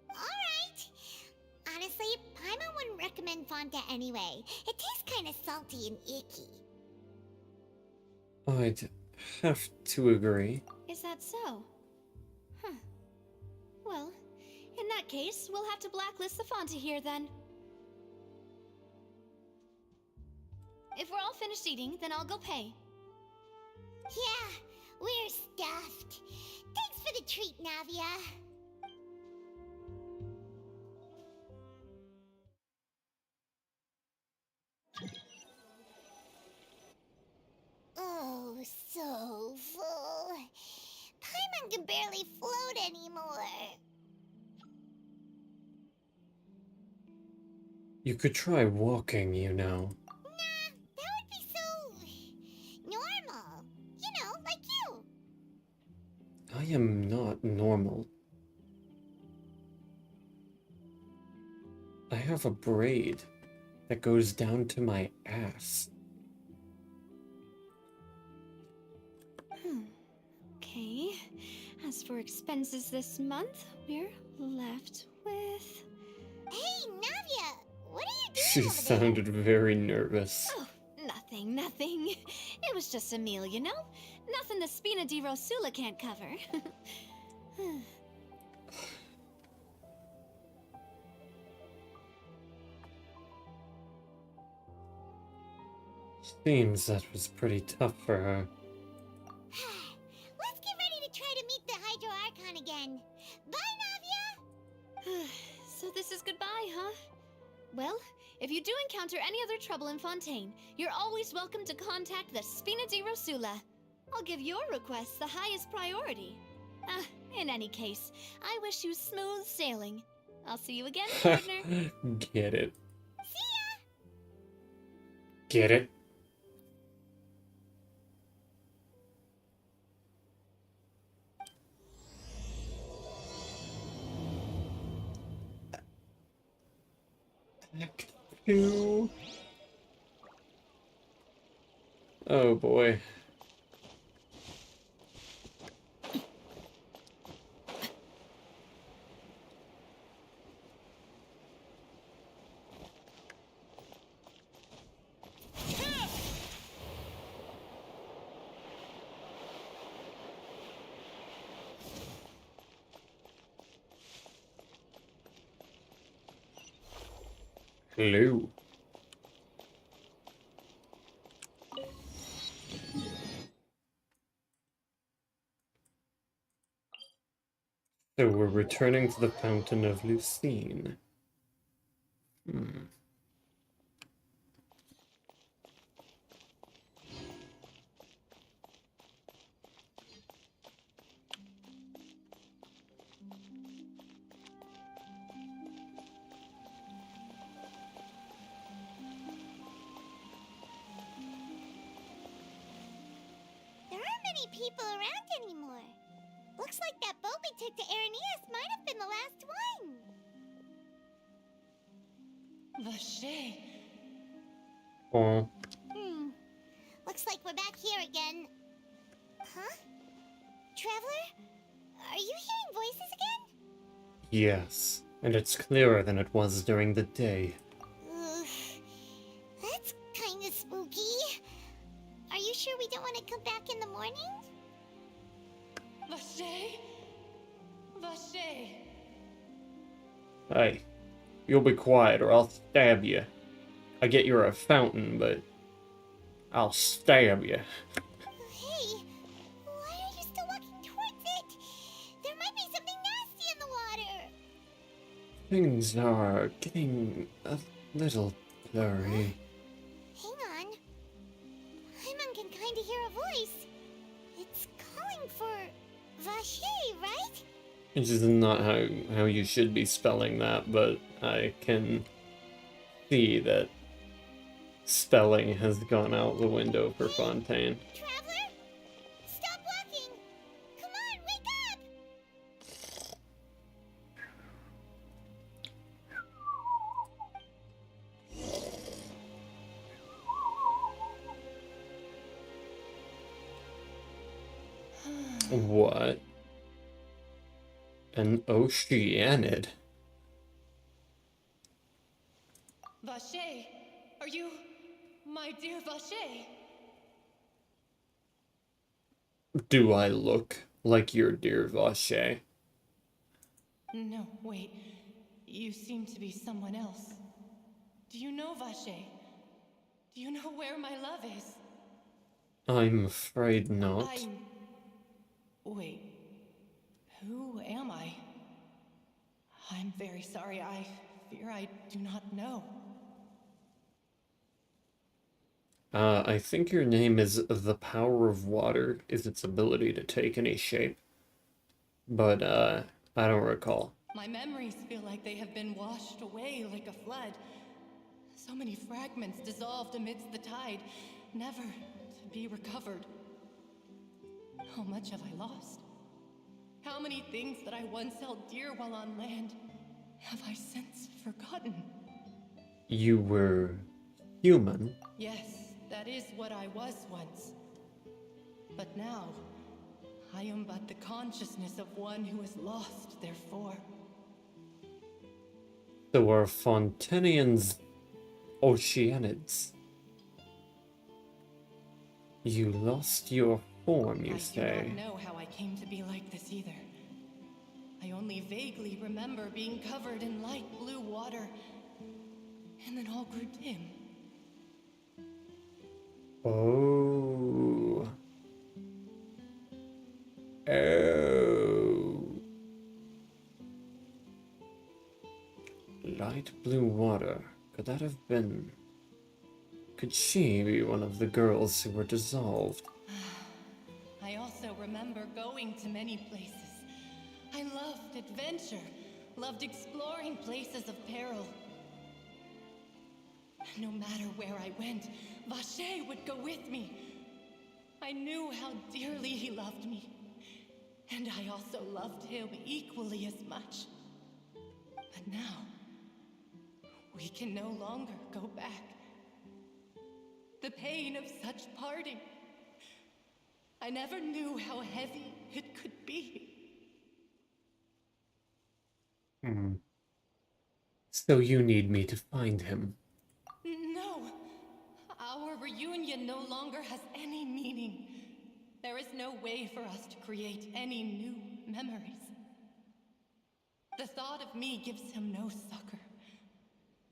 Alright. Honestly, Paimon wouldn't recommend Fanta anyway. It tastes kinda salty and icky. I'd have to agree. Is that so? Huh. Well, in that case, we'll have to blacklist the Fanta here then. If we're all finished eating, then I'll go pay. Yeah, we're stuffed. Thanks for the treat, Navia. Oh, so full. Paimon can barely float anymore. You could try walking, you know. Nah, that would be so... normal. You know, like you. I am not normal. I have a braid that goes down to my ass. Okay. As for expenses this month, we're left with... Hey, Navia! What are you doing She over sounded very nervous. Oh, nothing. It was just a meal, you know? Nothing the Spina di Rosula can't cover. Seems that was pretty tough for her. Let's get ready to try to meet the Hydro Archon again. Bye, Navia! So this is goodbye, huh? Well, if you do encounter any other trouble in Fontaine, you're always welcome to contact the Spina di Rosula. I'll give your requests the highest priority. In any case, I wish you smooth sailing. I'll see you again, partner. Get it. See ya! Get it? Act 2. Oh boy. Hello. So we're returning to the Fountain of Lucine. There aren't many people around anymore. Looks like that boat we took to Araneas might have been the last one. Vache. Oh, Looks like we're back here again. Huh? Traveler? Are you hearing voices again? yes. And it's clearer than it was during the day. Ugh. That's kinda spooky. Are you sure we don't want to come back in the morning? Vache. Vache. Hey, you'll be quiet or I'll stab you. I get you're a fountain, but I'll stab you. Hey, why are you still walking towards it? There might be something nasty in the water. Things are getting a little blurry. Hang on. Paimon can kinda hear a voice. It's calling for Vache, right? Which is not how you should be spelling that, but I can see that spelling has gone out the window for Fontaine. Traveler? Stop walking! Come on, wake up! What? An Oceanid? Vache. Are you my dear Vache? Do I look like your dear Vache? No, wait. You seem to be someone else. Do you know Vache? Do you know where my love is? I'm afraid not. Wait. Who am I? I'm very sorry. I fear I do not know. I think your name is the power of water is its ability to take any shape. But, I don't recall. My memories feel like they have been washed away like a flood. So many fragments dissolved amidst the tide, never to be recovered. How much have I lost? How many things that I once held dear while on land have I since forgotten? You were human. Yes, that is what I was once. But now, I am but the consciousness of one who is lost, therefore. So are Fontanians Oceanids? You lost your form, you I say? do not know how I came to be like this either. I only vaguely remember being covered in light blue water, and then all grew dim. Oh. Oh. Light blue water. Could that have been... Could she be one of the girls who were dissolved? I also remember going to many places. I loved adventure, loved exploring places of peril. No matter where I went, Vache would go with me. I knew how dearly he loved me, and I also loved him equally as much. But now, we can no longer go back. The pain of such parting, I never knew how heavy it could be. So you need me to find him. No, our reunion no longer has any meaning. There is no way for us to create any new memories. The thought of me gives him no succor.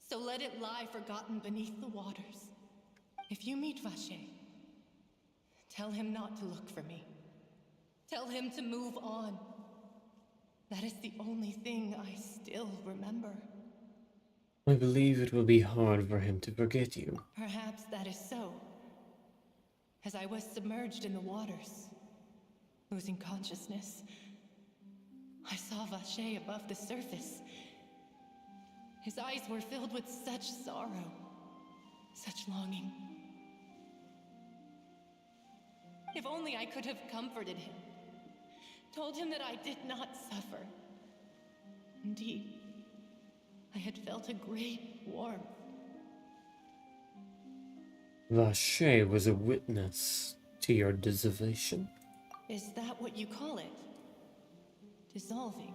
So let it lie forgotten beneath the waters. If you meet Vache, tell him not to look for me. Tell him to move on. That is the only thing I still remember. I believe it will be hard for him to forget you. Perhaps that is so. As I was submerged in the waters, losing consciousness, I saw Vache above the surface. His eyes were filled with such sorrow, such longing. If only I could have comforted him, told him that I did not suffer. Indeed, I had felt a great warmth. Vache was a witness to your dissolvation. Is that what you call it? Dissolving?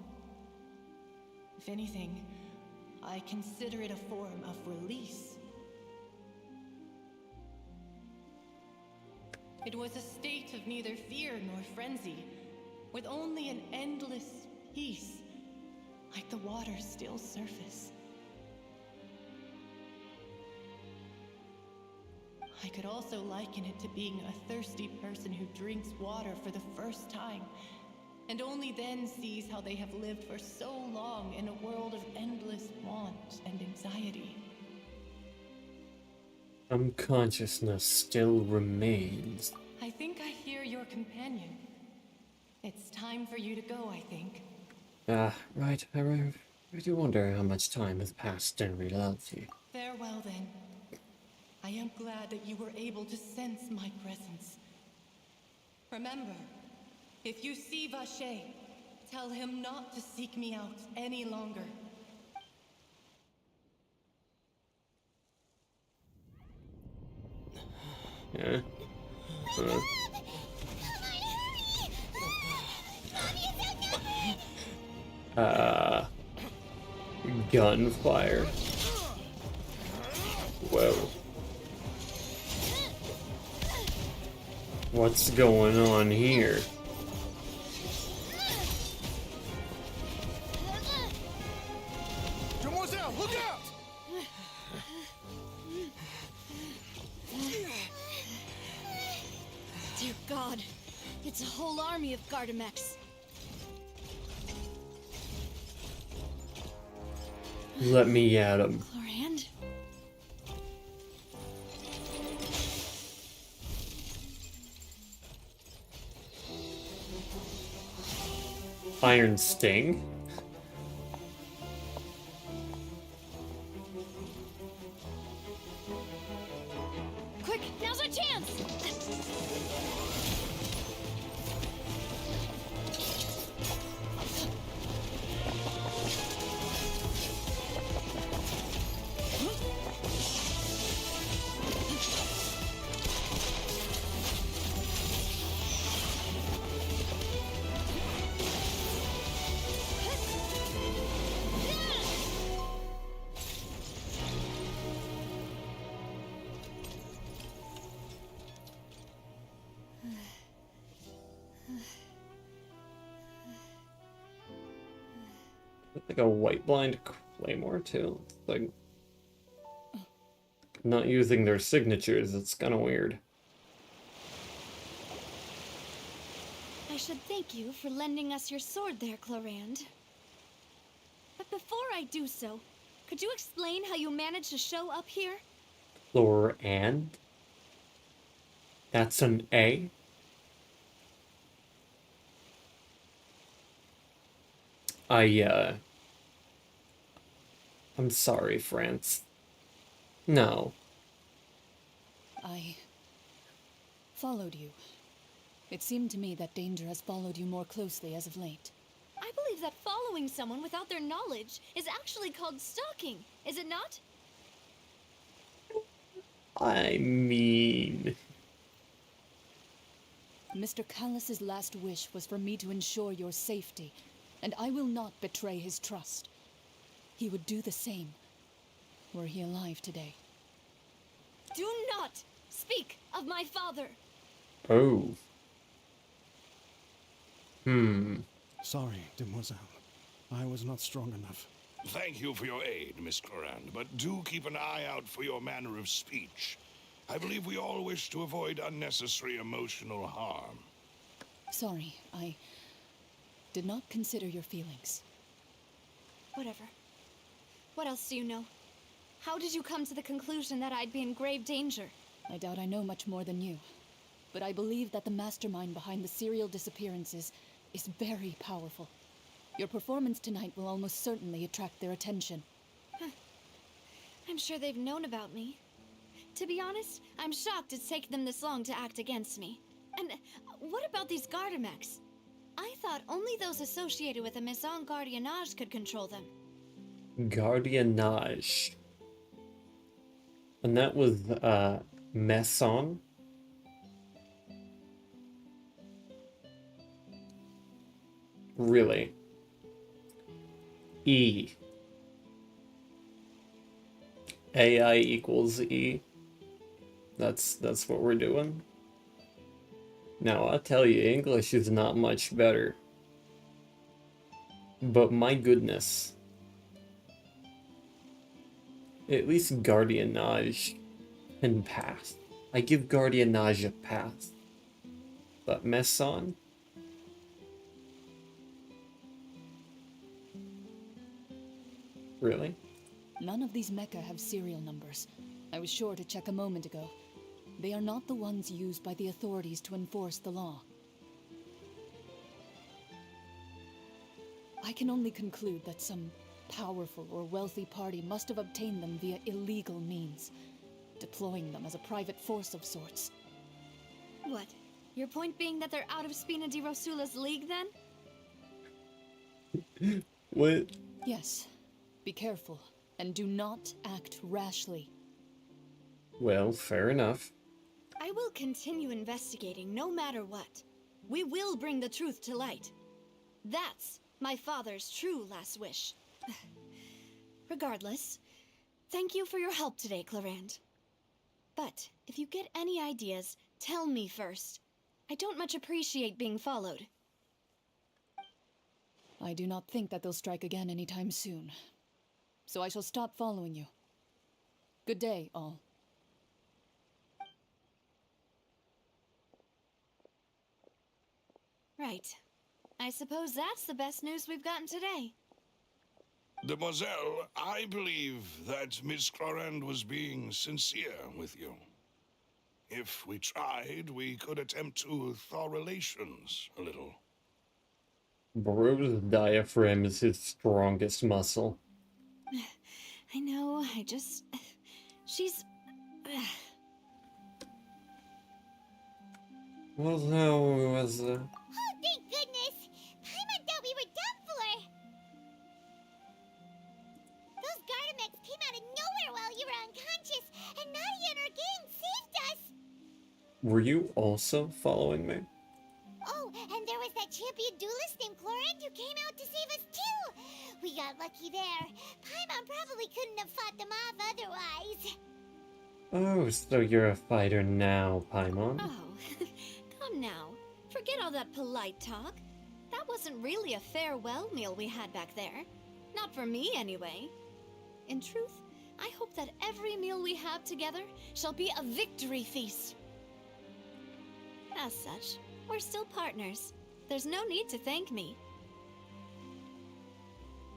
If anything, I consider it a form of release. It was a state of neither fear nor frenzy, with only an endless peace, like the water's still surface. I could also liken it to being a thirsty person who drinks water for the first time, and only then sees how they have lived for so long in a world of endless want and anxiety. Some consciousness still remains. I think I hear your companion. It's time for you to go, I think. Right. I do wonder how much time has passed in reality. Farewell, then. I am glad that you were able to sense my presence. Remember, if you see Vache, tell him not to seek me out any longer. Yeah. Gunfire. Whoa. What's going on here? Demoiselle, look out! Dear God, it's a whole army of Gardamex. Let me at him. Chlorand? Iron Sting? Quick, now's our chance! Like a white blind claymore too. Like not using their signatures, it's kinda weird. I should thank you for lending us your sword there, Chlorand. But before I do so, could you explain how you managed to show up here? Chlorand? That's an A? I'm sorry, France. No. I followed you. It seemed to me that danger has followed you more closely as of late. I believe that following someone without their knowledge is actually called stalking, is it not? I mean... Mr. Callus's last wish was for me to ensure your safety, and I will not betray his trust. He would do the same, were he alive today. Do not speak of my father! Oh. Sorry, demoiselle. I was not strong enough. Thank you for your aid, Miss Clorand, but do keep an eye out for your manner of speech. I believe we all wish to avoid unnecessary emotional harm. Sorry, I did not consider your feelings. Whatever. What else do you know? How did you come to the conclusion that I'd be in grave danger? I doubt I know much more than you. But I believe that the mastermind behind the serial disappearances is very powerful. Your performance tonight will almost certainly attract their attention. I'm sure they've known about me. To be honest, I'm shocked it's taken them this long to act against me. And what about these Gardamex? I thought only those associated with a Maison Gardiennage could control them. Gardiennage. And that was, Maison? Really? E. AI equals E. That's what we're doing. Now, I'll tell you, English is not much better. But my goodness. At least Gardiennage can pass. I give Gardiennage a pass. But Maison? Really? None of these mecha have serial numbers. I was sure to check a moment ago. They are not the ones used by the authorities to enforce the law. I can only conclude that some powerful or wealthy party must have obtained them via illegal means, deploying them as a private force of sorts. What? Your point being that they're out of Spina di Rosula's league, then? What? Yes. Be careful, and do not act rashly. Well, fair enough. I will continue investigating no matter what. We will bring the truth to light. That's my father's true last wish. Regardless, thank you for your help today, Clorand. But if you get any ideas, tell me first. I don't much appreciate being followed. I do not think that they'll strike again anytime soon. So I shall stop following you. Good day, all. Right. I suppose that's the best news we've gotten today. Demoiselle, I believe that Miss Clorand was being sincere with you. If we tried, we could attempt to thaw relations a little. Bro's diaphragm is his strongest muscle. I know, she's... Well, how was Oh, thank goodness! Paimon thought we were done for! Those Gardamex came out of nowhere while you were unconscious, and Nadia and her gang saved us! Were you also following me? Oh, and there was that champion duelist named Clorand who came out to save us too! We got lucky there. Paimon probably couldn't have fought them off otherwise. Oh, so you're a fighter now, Paimon. Oh, come now. Forget all that polite talk. That wasn't really a farewell meal we had back there. Not for me, anyway. In truth, I hope that every meal we have together shall be a victory feast. As such, we're still partners. There's no need to thank me.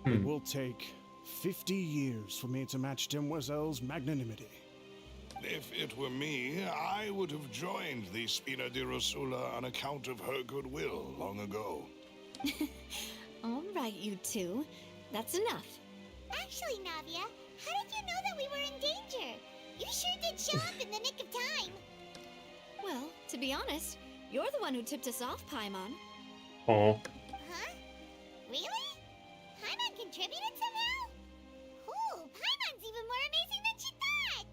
It will take 50 years for me to match Demoiselle's magnanimity. If it were me, I would have joined the Spina di Rosula on account of her goodwill long ago. All right, you two. That's enough. Actually, Navia, how did you know that we were in danger? You sure did show up in the nick of time. Well, to be honest, you're the one who tipped us off, Paimon. Oh, Huh? Really? Paimon contributed somehow? Cool, Paimon's even more amazing than she thought!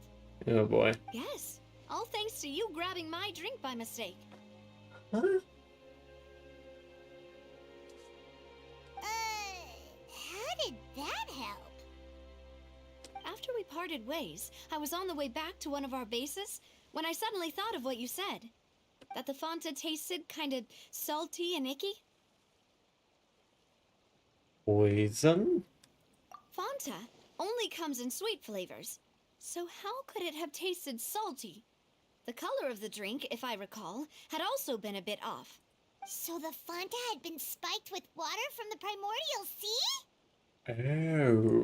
oh boy. Yes, all thanks to you grabbing my drink by mistake. Huh? How did that help? After we parted ways, I was on the way back to one of our bases when I suddenly thought of what you said. That the Fanta tasted kind of salty and icky. Poison? Fanta only comes in sweet flavors, so how could it have tasted salty? The color of the drink, if I recall, had also been a bit off. So the Fanta had been spiked with water from the primordial sea?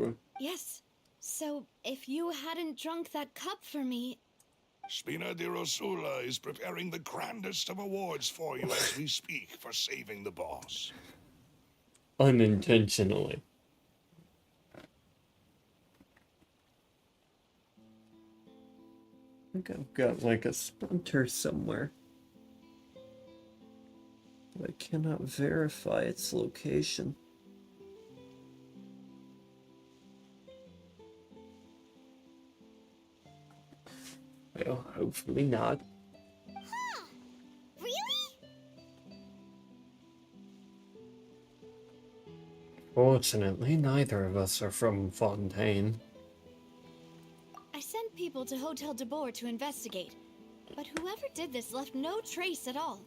Oh. Yes. So if you hadn't drunk that cup for me... Spina di Rosula is preparing the grandest of awards for you as we speak for saving the boss. Unintentionally. I think I've got like a splinter somewhere. But I cannot verify its location. Well, hopefully not. Huh. Really? Fortunately, neither of us are from Fontaine. I sent people to Hotel de Boer to investigate, but whoever did this left no trace at all.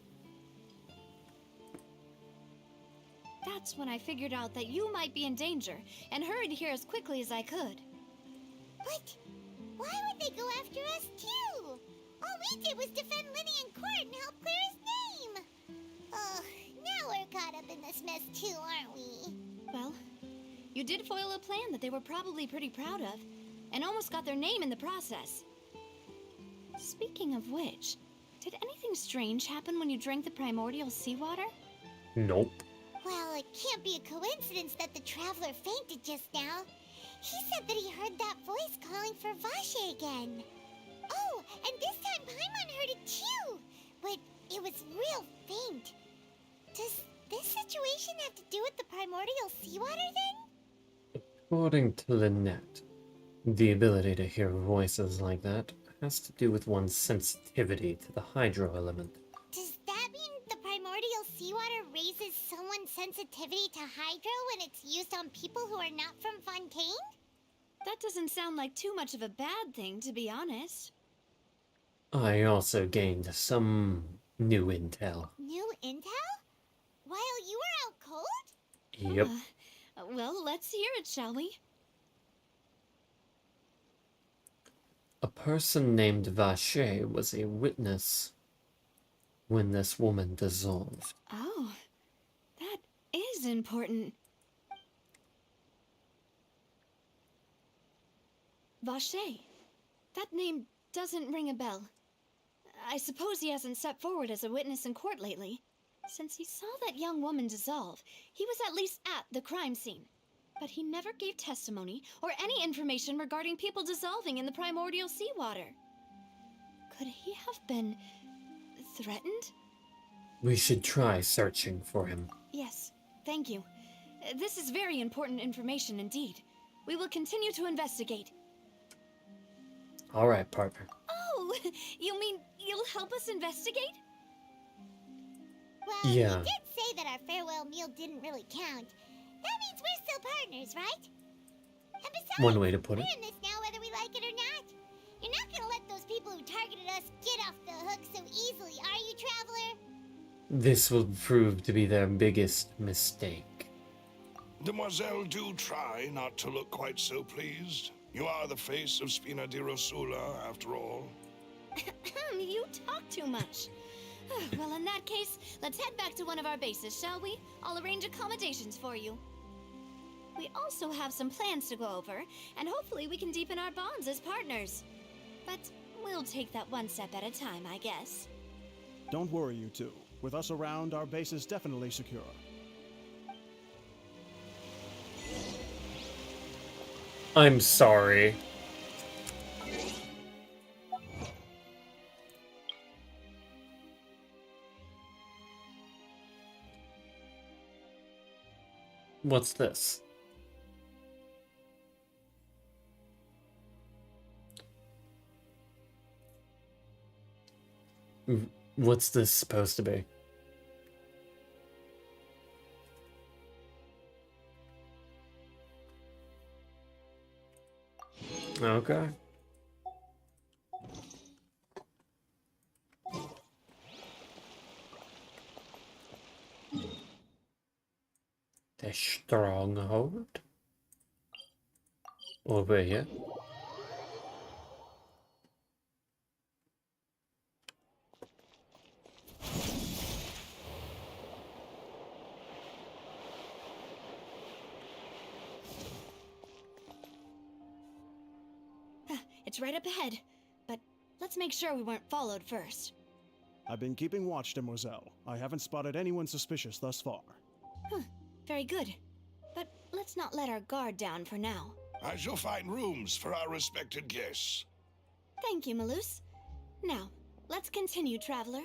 That's when I figured out that you might be in danger, and hurried here as quickly as I could. But why would they go after us too? All we did was defend Linny in court and help clear his name. Ugh, now we're caught up in this mess too, aren't we? Well, you did foil a plan that they were probably pretty proud of, and almost got their name in the process. Speaking of which, did anything strange happen when you drank the primordial seawater? Nope. Well, it can't be a coincidence that the traveler fainted just now. He said that he heard that voice calling for Vache again. Oh, and this time Paimon heard it too, but it was real faint. Does this situation have to do with the primordial seawater then? According to Lynette, the ability to hear voices like that has to do with one's sensitivity to the hydro element. Does that mean the primordial seawater raises someone's sensitivity to hydro when it's used on people who are not from Fontaine? That doesn't sound like too much of a bad thing, to be honest. I also gained some new intel. New intel? While you were out cold? Yep. Well, let's hear it, shall we? A person named Vache was a witness when this woman dissolved. Oh, that is important. Vache. That name doesn't ring a bell. I suppose he hasn't stepped forward as a witness in court lately. Since he saw that young woman dissolve, he was at least at the crime scene. But he never gave testimony or any information regarding people dissolving in the primordial seawater. Could he have been threatened? We should try searching for him. Yes, thank you. This is very important information indeed. We will continue to investigate. All right, partner. Oh, you mean you'll help us investigate? Well, Yeah. you did say that our farewell meal didn't really count. That means we're still partners, right? And besides, One way to put it. we're in this now whether we like it or not. You're not gonna let those people who targeted us get off the hook so easily, are you, Traveler? This will prove to be their biggest mistake. Demoiselle, do try not to look quite so pleased. You are the face of Spina di Rosula, after all. You talk too much. Well, in that case, let's head back to one of our bases, shall we? I'll arrange accommodations for you. We also have some plans to go over, and hopefully we can deepen our bonds as partners. But we'll take that one step at a time, I guess. Don't worry, you two. With us around, our base is definitely secure. I'm sorry. What's this? What's this supposed to be? Okay. The stronghold. Over here. It's right up ahead, but let's make sure we weren't followed first. I've been keeping watch, Demoiselle. I haven't spotted anyone suspicious thus far. Very good. But let's not let our guard down for now. I shall find rooms for our respected guests. Thank you, Malus. Now, let's continue, traveler.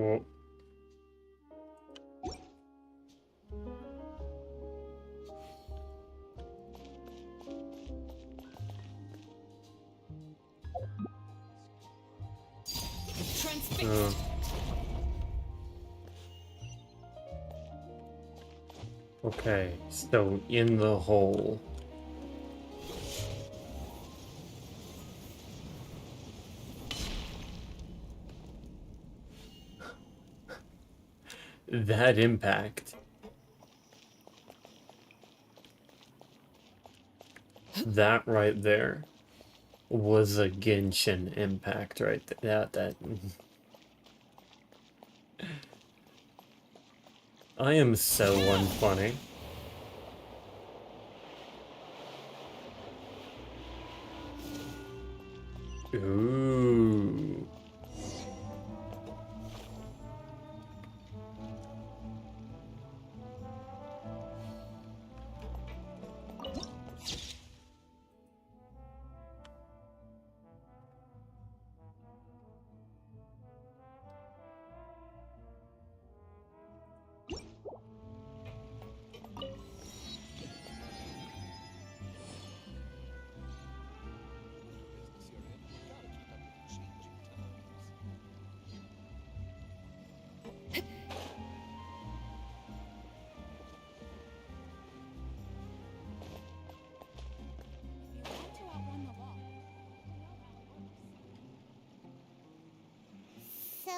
Oh. Transfixed. Okay, so in the hole. That impact. That right there was a Genshin Impact right there. That. I am so unfunny. Ooh. So,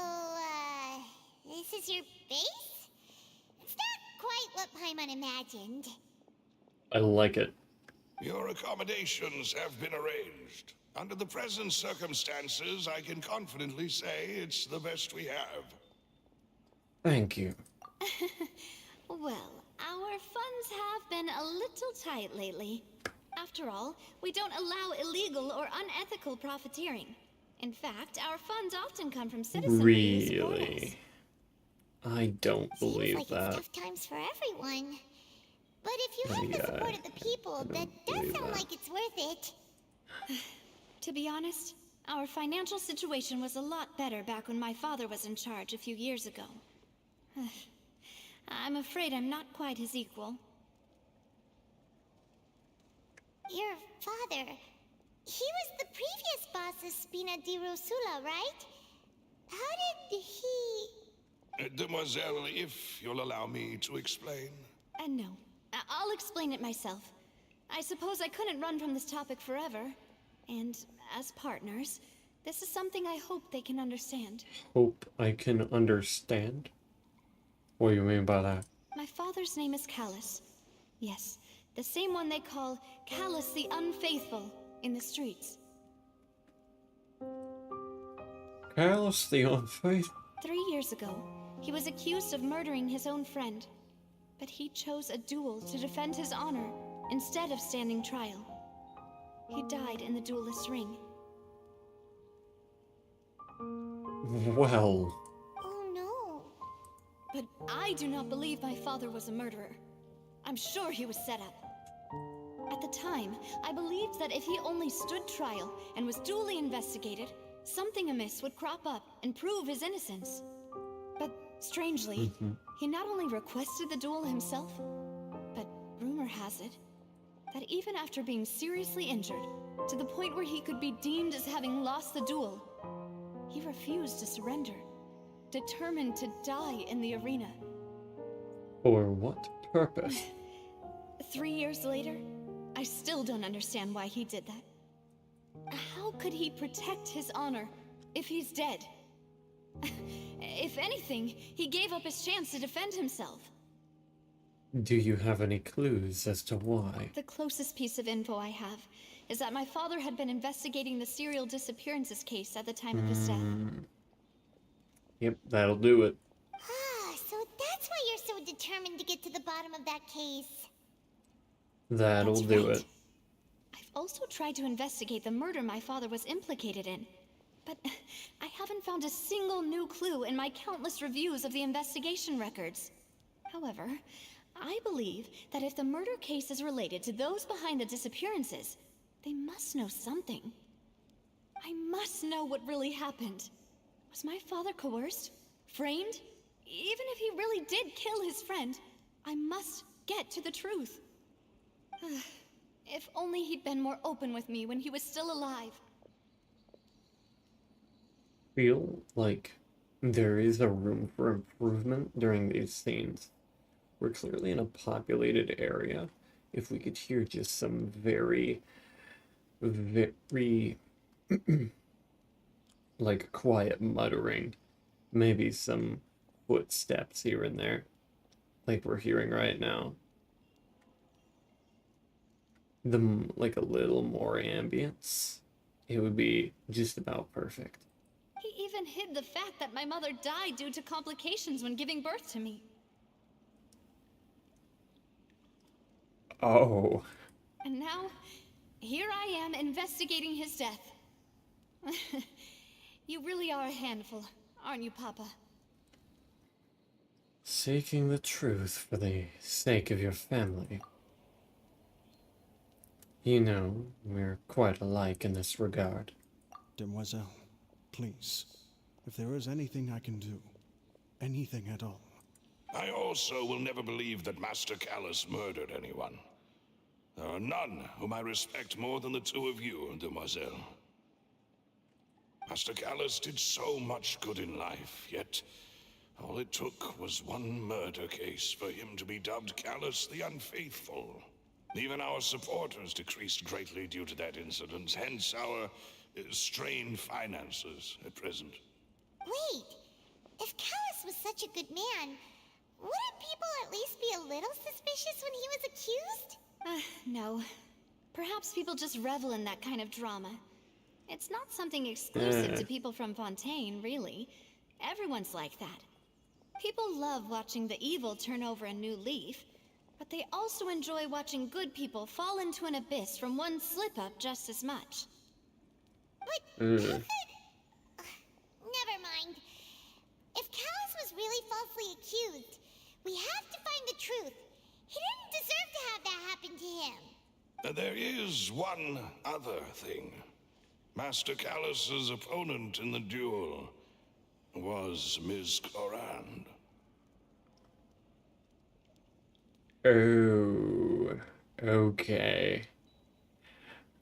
this is your base? It's not quite what Paimon imagined. I like it. Your accommodations have been arranged. Under the present circumstances, I can confidently say it's the best we have. Thank you. Well, our funds have been a little tight lately. After all, we don't allow illegal or unethical profiteering. In fact, our funds often come from citizenry who support us. Really? I don't believe Seems like that. it's tough times for everyone. But if you have the support of the people, that does believe sound that. like it's worth it. To be honest, our financial situation was a lot better back when my father was in charge a few years ago. I'm afraid I'm not quite his equal. Your father, he was the previous boss of Spina di Rosula, right? How did he... Demoiselle, if you'll allow me to explain. No, I'll explain it myself. I suppose I couldn't run from this topic forever. And as partners, this is something I hope they can understand. Hope I can understand? What do you mean by that? My father's name is Callus. Yes, the same one they call Callus the Unfaithful in the streets. Callus the Unfaithful? 3 years ago, he was accused of murdering his own friend. But he chose a duel to defend his honor instead of standing trial. He died in the duelist's ring. Well... Oh no. But I do not believe my father was a murderer. I'm sure he was set up. At the time, I believed that if he only stood trial and was duly investigated, something amiss would crop up and prove his innocence. But strangely, he not only requested the duel himself, but rumor has it that even after being seriously injured, to the point where he could be deemed as having lost the duel, he refused to surrender, determined to die in the arena. For what purpose? 3 years later, I still don't understand why he did that. How could he protect his honor if he's dead? If anything, he gave up his chance to defend himself. Do you have any clues as to why? The closest piece of info I have is that my father had been investigating the serial disappearances case at the time of his death. Yep, that'll do it. Ah, so that's why you're so determined to get to the bottom of that case. That'll That's do right. it. I've also tried to investigate the murder my father was implicated in, but I haven't found a single new clue in my countless reviews of the investigation records. However, I believe that if the murder case is related to those behind the disappearances, they must know something. I must know what really happened. Was my father coerced? Framed? Even if he really did kill his friend, I must get to the truth. If only he'd been more open with me when he was still alive. Feel like there is a room for improvement during these scenes. We're clearly in a populated area. If we could hear just some very like quiet muttering, maybe some footsteps here and there, like we're hearing right now. Like a little more ambience, it would be just about perfect. He even hid the fact that my mother died due to complications when giving birth to me. Oh. And now, here I am investigating his death. You really are a handful, aren't you, Papa? Seeking the truth for the sake of your family. You know, we're quite alike in this regard. Demoiselle, please, if there is anything I can do, anything at all. I also will never believe that Master Callus murdered anyone. There are none whom I respect more than the two of you, Demoiselle. Master Callus did so much good in life, yet all it took was one murder case for him to be dubbed Callus the Unfaithful. Even our supporters decreased greatly due to that incident, hence our strained finances at present. Wait, if Callus was such a good man, wouldn't people at least be a little suspicious when he was accused? No. Perhaps people just revel in that kind of drama. It's not something exclusive to people from Fontaine, really. Everyone's like that. People love watching the evil turn over a new leaf, but they also enjoy watching good people fall into an abyss from one slip-up just as much. But never mind. If Callus was really falsely accused, we have to find the truth. He didn't deserve to have that happen to him. There is one other thing. Master Callus's opponent in the duel was Ms. Corand. Oh, okay.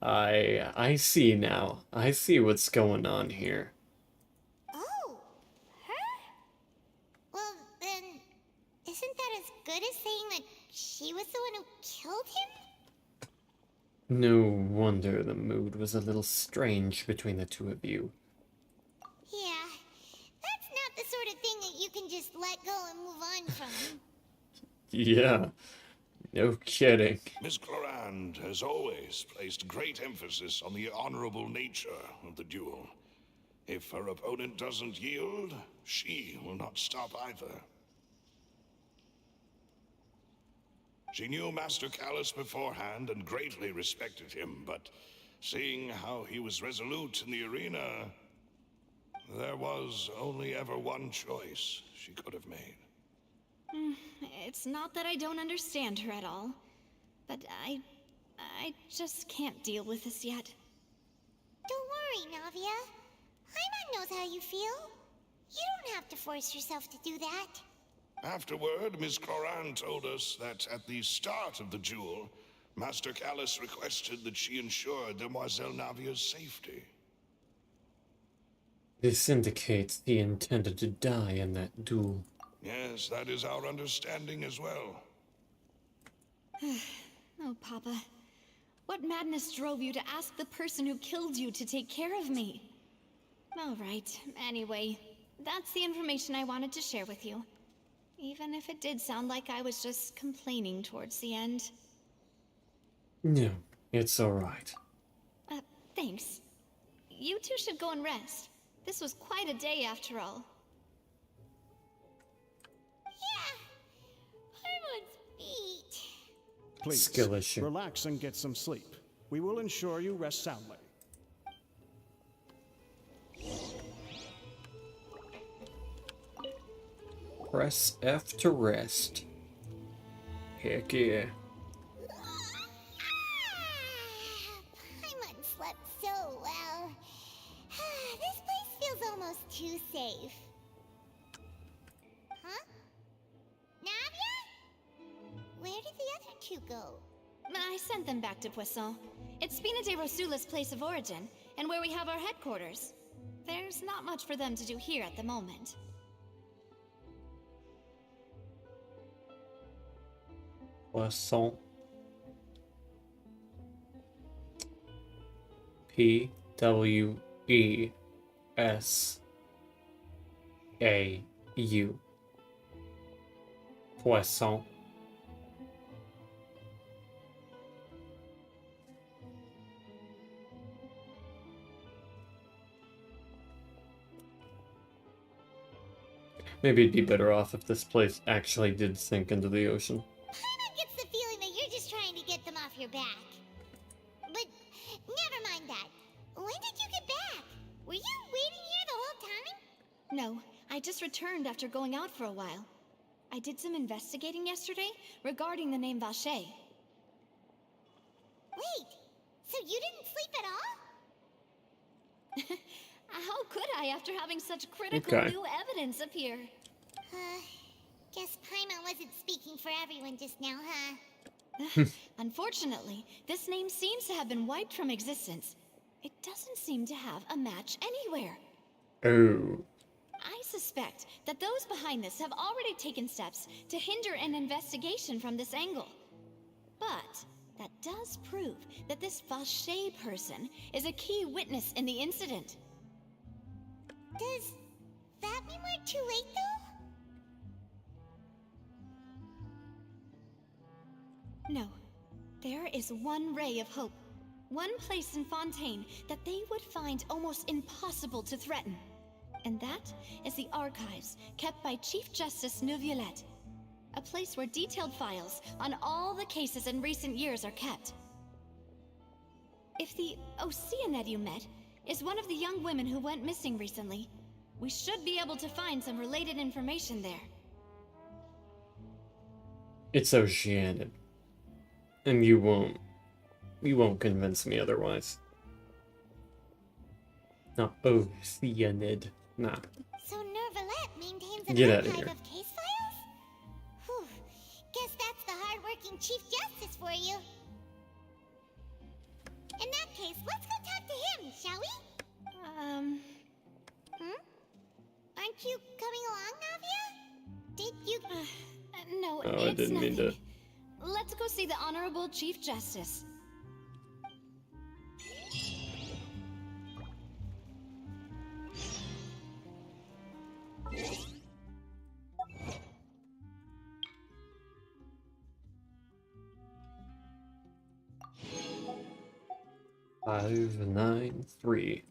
I see now. I see what's going on here. Oh, her? Well, then, isn't that as good as saying that she was the one who killed him? No wonder the mood was a little strange between the two of you. Yeah, that's not the sort of thing that you can just let go and move on from. Yeah, no kidding. Miss Corand has always placed great emphasis on the honorable nature of the duel. If her opponent doesn't yield, she will not stop either. She knew Master Callus beforehand and greatly respected him, but seeing how he was resolute in the arena, there was only ever one choice she could have made. It's not that I don't understand her at all, but I just can't deal with this yet. Don't worry, Navia. Paimon knows how you feel. You don't have to force yourself to do that. Afterward, Miss Corand told us that at the start of the duel, Master Callus requested that she ensure Demoiselle Navia's safety. This indicates he intended to die in that duel. Yes, that is our understanding as well. Oh, Papa. What madness drove you to ask the person who killed you to take care of me? All right, anyway, that's the information I wanted to share with you. Even if it did sound like I was just complaining towards the end. No, it's alright. Thanks. You two should go and rest. This was quite a day after all. Yeah. Paimon's feet. Please, Skill issue. relax and get some sleep. We will ensure you rest soundly. Press F to rest. Heck yeah. Paimon slept so well. This place feels almost too safe. Huh? Navia? Where did the other two go? I sent them back to Poisson. It's Spina de Rosula's place of origin, and where we have our headquarters. There's not much for them to do here at the moment. Poisson. P-W-E-S-A-U. Poisson. Maybe it'd be better off if this place actually did sink into the ocean. Paimon gets the feeling that you're just trying to get them off your back. But never mind that. When did you get back? Were you waiting here the whole time? No, I just returned after going out for a while. I did some investigating yesterday regarding the name Vache. Wait, so you didn't sleep at all? How could I after having such critical Okay. new evidence appear? Guess Paimon wasn't speaking for everyone just now, huh? Unfortunately, this name seems to have been wiped from existence. It doesn't seem to have a match anywhere. Oh. I suspect that those behind this have already taken steps to hinder an investigation from this angle. But that does prove that this Vache person is a key witness in the incident. Does that mean we're too late, though? No. There is one ray of hope. One place in Fontaine that they would find almost impossible to threaten. And that is the archives kept by Chief Justice Neuvillette. A place where detailed files on all the cases in recent years are kept. If the Oceanid you met is one of the young women who went missing recently, we should be able to find some related information there. It's Oceanid. And you won't convince me otherwise. Not Oceanid. Nah. So Neuvillette maintains an Get outta archive here. of case files? Whew. Guess that's the hard-working Chief Justice for you. In that case, let's go talk to him, shall we? Aren't you coming along, Navia? Did you... No, Oh, I it's didn't nothing. mean to. Let's go see the Honorable Chief Justice. Five, 9, 3.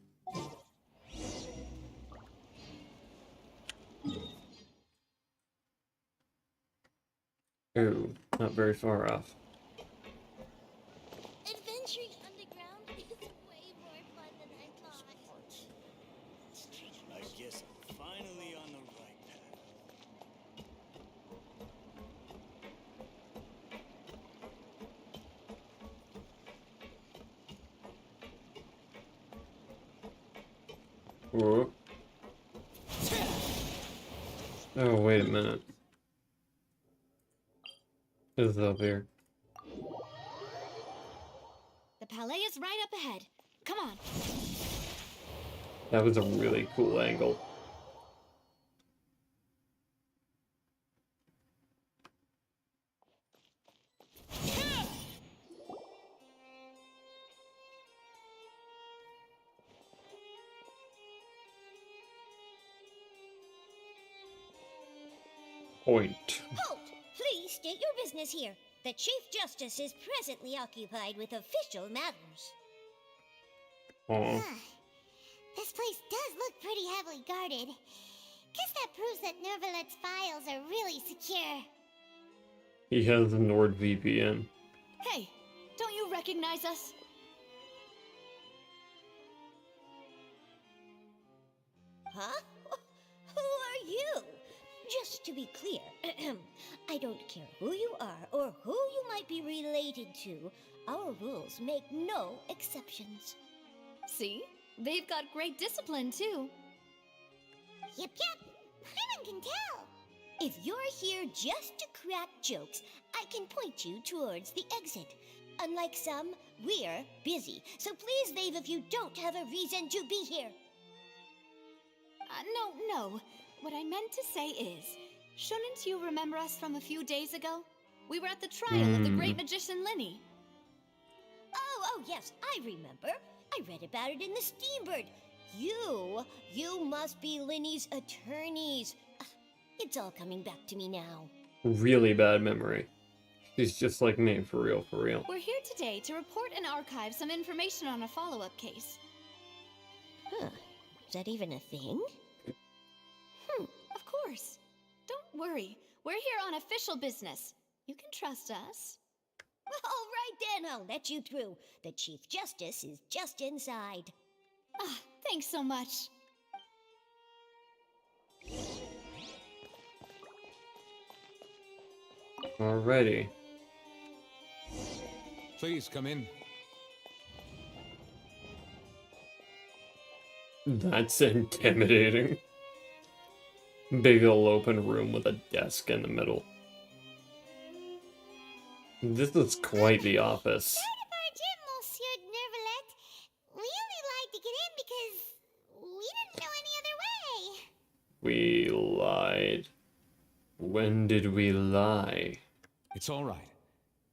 Oh, not very far off. Adventuring underground is way more fun than I thought. I guess I'm finally on the right path. Whoa. Oh, wait a minute. This is up here. The Palais is right up ahead. Come on. That was a really cool angle. point. Halt! Please state your business here. The Chief Justice is presently occupied with official matters. Oh, This place does look pretty heavily guarded. Guess that proves that Nervalet's files are really secure. he has a NordVPN. Hey, don't you recognize us? Huh? Who are you? Just to be clear, I don't care who you are or who you might be related to. Our rules make no exceptions. See? They've got great discipline, too. Yep. Paimon can tell. If you're here just to crack jokes, I can point you towards the exit. Unlike some, we're busy, so please leave if you don't have a reason to be here. No. What I meant to say is, shouldn't you remember us from a few days ago? We were at the trial of the great magician Linny. Oh, yes, I remember. I read about it in the Steambird. You must be Linny's attorneys. It's all coming back to me now. Really bad memory. He's just like me, for real, for real. We're here today to report and archive some information on a follow-up case. Huh. Is that even a thing? Of course. Don't worry. We're here on official business. You can trust us. All right then, I'll let you through. The Chief Justice is just inside. Thanks so much. Alrighty. Please come in. That's intimidating. Big ol' open room with a desk in the middle. This is quite the office. Sorry to barge in, Monsieur Nervalet. We only lied to get in because we didn't know any other way. We lied. When did we lie? It's all right.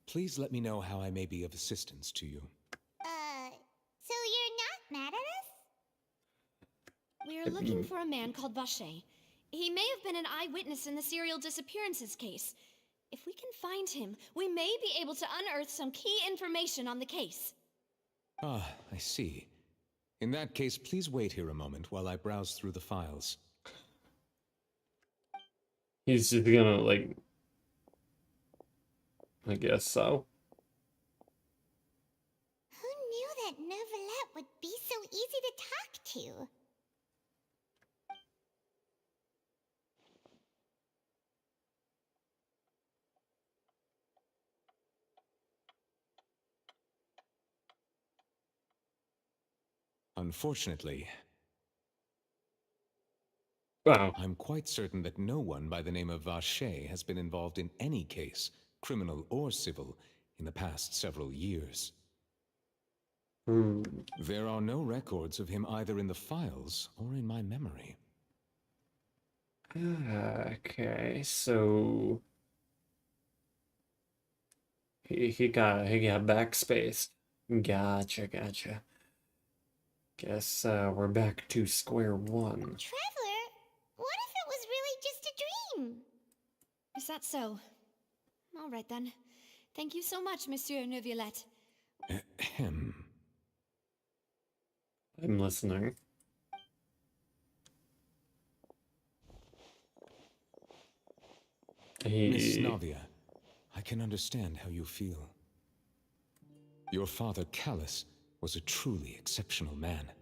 Please let me know how I may be of assistance to you. So you're not mad at us? We're looking for a man called Vache. He may have been an eyewitness in the serial disappearances case. If we can find him, we may be able to unearth some key information on the case. Ah, I see. In that case, please wait here a moment while I browse through the files. He's just gonna, like... I guess so. Who knew that Nervalet would be so easy to talk to? Unfortunately, Wow. I'm quite certain that no one by the name of Vache has been involved in any case, criminal or civil, in the past several years. There are no records of him either in the files or in my memory. Okay, so... He got backspaced. Gotcha. Guess we're back to square one. Traveler, what if it was really just a dream? Is that so? All right then. Thank you so much, Monsieur Neuvillette. Ahem. I'm listening. Miss Navia, I can understand how you feel. Your father, Callus, was a truly exceptional man.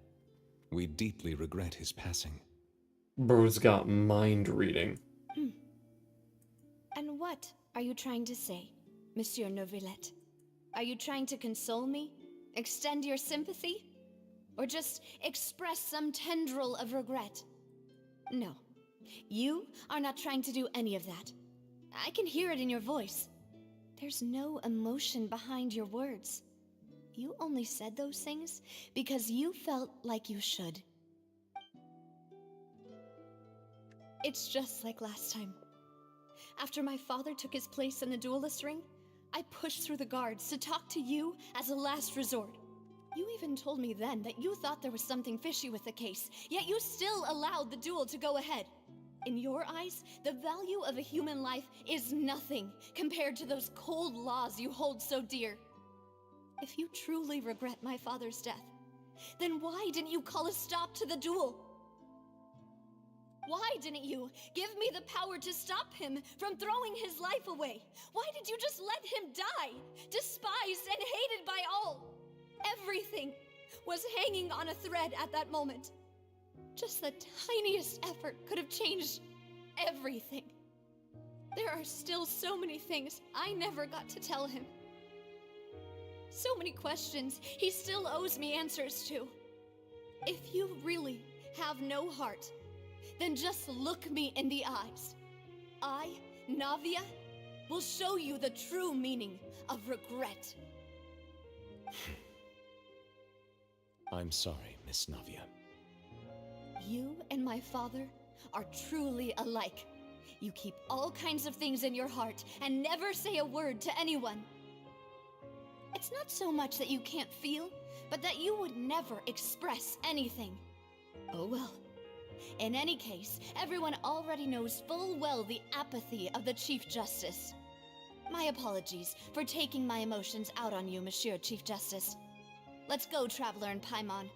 We deeply regret his passing. Bro's got mind reading. And what are you trying to say, Monsieur Neuvillette? Are you trying to console me? Extend your sympathy? Or just express some tendril of regret? No. You are not trying to do any of that. I can hear it in your voice. There's no emotion behind your words. You only said those things because you felt like you should. It's just like last time. After my father took his place in the duelist ring, I pushed through the guards to talk to you as a last resort. You even told me then that you thought there was something fishy with the case, yet you still allowed the duel to go ahead. In your eyes, the value of a human life is nothing compared to those cold laws you hold so dear. If you truly regret my father's death, then why didn't you call a stop to the duel? Why didn't you give me the power to stop him from throwing his life away? Why did you just let him die, despised and hated by all? Everything was hanging on a thread at that moment. Just the tiniest effort could have changed everything. There are still so many things I never got to tell him. So many questions he still owes me answers to. If you really have no heart, then just look me in the eyes. I, Navia, will show you the true meaning of regret. I'm sorry, Miss Navia. You and my father are truly alike. You keep all kinds of things in your heart and never say a word to anyone. It's not so much that you can't feel, but that you would never express anything. Oh well. In any case, everyone already knows full well the apathy of the Chief Justice. My apologies for taking my emotions out on you, Monsieur Chief Justice. Let's go, Traveler and Paimon.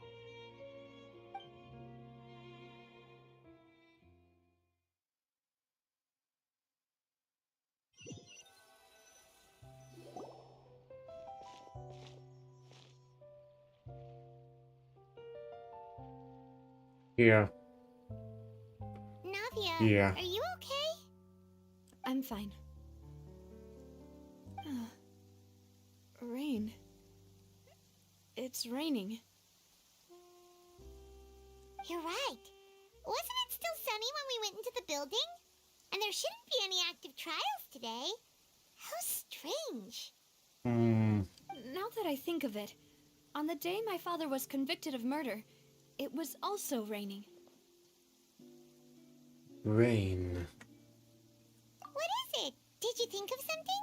Yeah. Navia, Yeah. are you okay? I'm fine. Rain. It's raining. You're right. Wasn't it still sunny when we went into the building? And there shouldn't be any active trials today. How strange. Now that I think of it, on the day my father was convicted of murder, it was also raining. Rain. What is it? Did you think of something?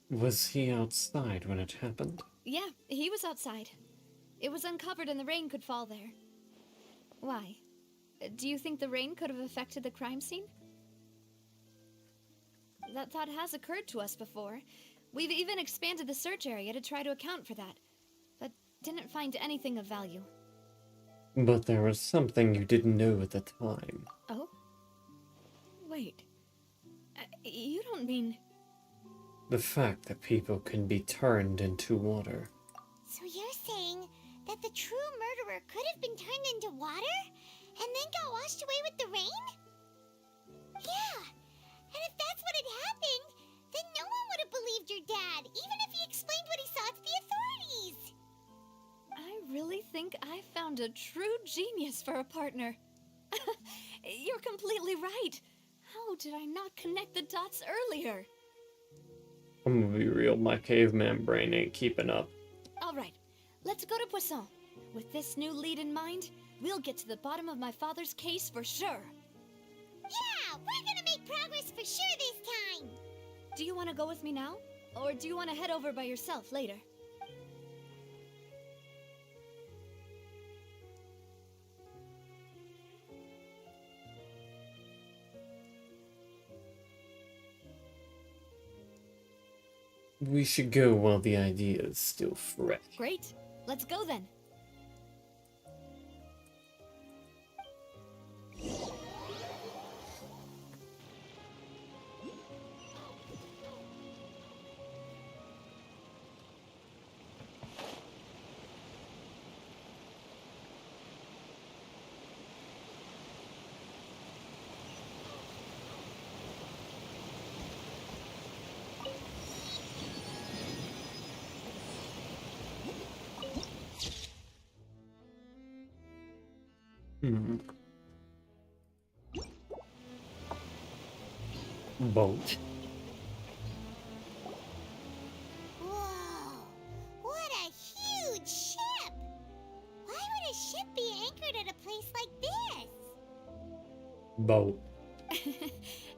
Was he outside when it happened? Yeah, he was outside. It was uncovered and the rain could fall there. Why? Do you think the rain could have affected the crime scene? That thought has occurred to us before. We've even expanded the search area to try to account for that, but didn't find anything of value. But there was something you didn't know at the time. Oh? Wait. You don't mean... The fact that people can be turned into water. So you're saying that the true murderer could have been turned into water and then got washed away with the rain? Yeah, and if that's what had happened, then no one would have believed your dad, even if he explained what he saw to the authorities. I really think I found a true genius for a partner. You're completely right. How did I not connect the dots earlier? I'm gonna be real, my caveman brain ain't keeping up. All right, let's go to Poisson. With this new lead in mind, we'll get to the bottom of my father's case for sure. Yeah, we're gonna make progress for sure this time. Do you want to go with me now? Or do you want to head over by yourself later? We should go while the idea is still fresh. Great. Let's go then. Boat. Whoa, what a huge ship! Why would a ship be anchored at a place like this? Boat.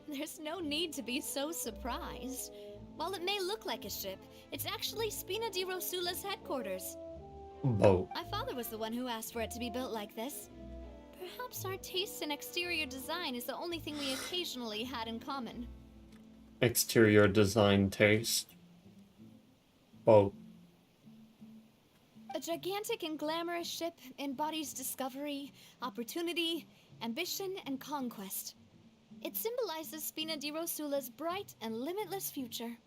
There's no need to be so surprised. While it may look like a ship, it's actually Spina di Rosula's headquarters. Boat. My father was the one who asked for it to be built like this. Perhaps our taste in exterior design is the only thing we occasionally had in common. Exterior design taste. Boat. A gigantic and glamorous ship embodies discovery, opportunity, ambition, and conquest. It symbolizes Spina di Rosula's bright and limitless future.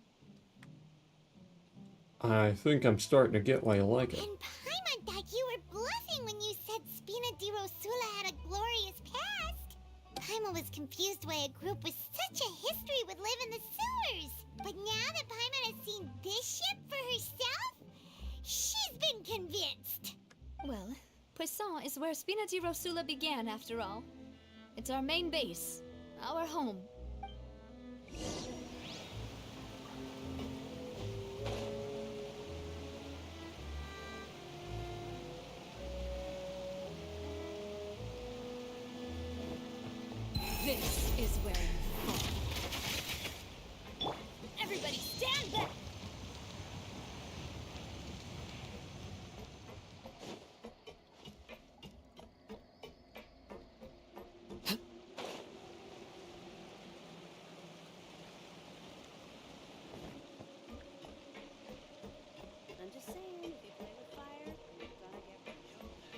I think I'm starting to get why you like it. And Paimon thought you were bluffing when you said Spina di Rosula had a glorious past. Paimon was confused why a group with such a history would live in the sewers. But now that Paimon has seen this ship for herself, she's been convinced. Well, Poisson is where Spina di Rosula began, after all. It's our main base, our home. This is where you fall. Everybody stand back! I'm just saying, if you play with fire, you're gonna get burned.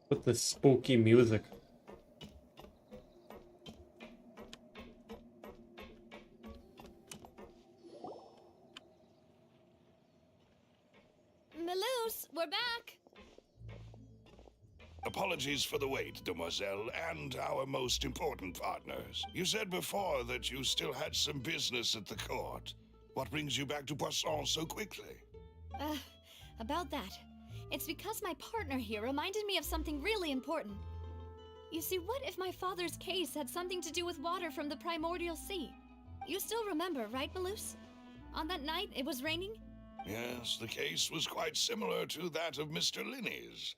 With the spooky music. Melus, we're back! Apologies for the wait, demoiselle, and our most important partners. You said before that you still had some business at the court. What brings you back to Poisson so quickly? About that. It's because my partner here reminded me of something really important. You see, what if my father's case had something to do with water from the primordial sea? You still remember, right, Melus? On that night, it was raining? Yes, the case was quite similar to that of Mr. Linney's.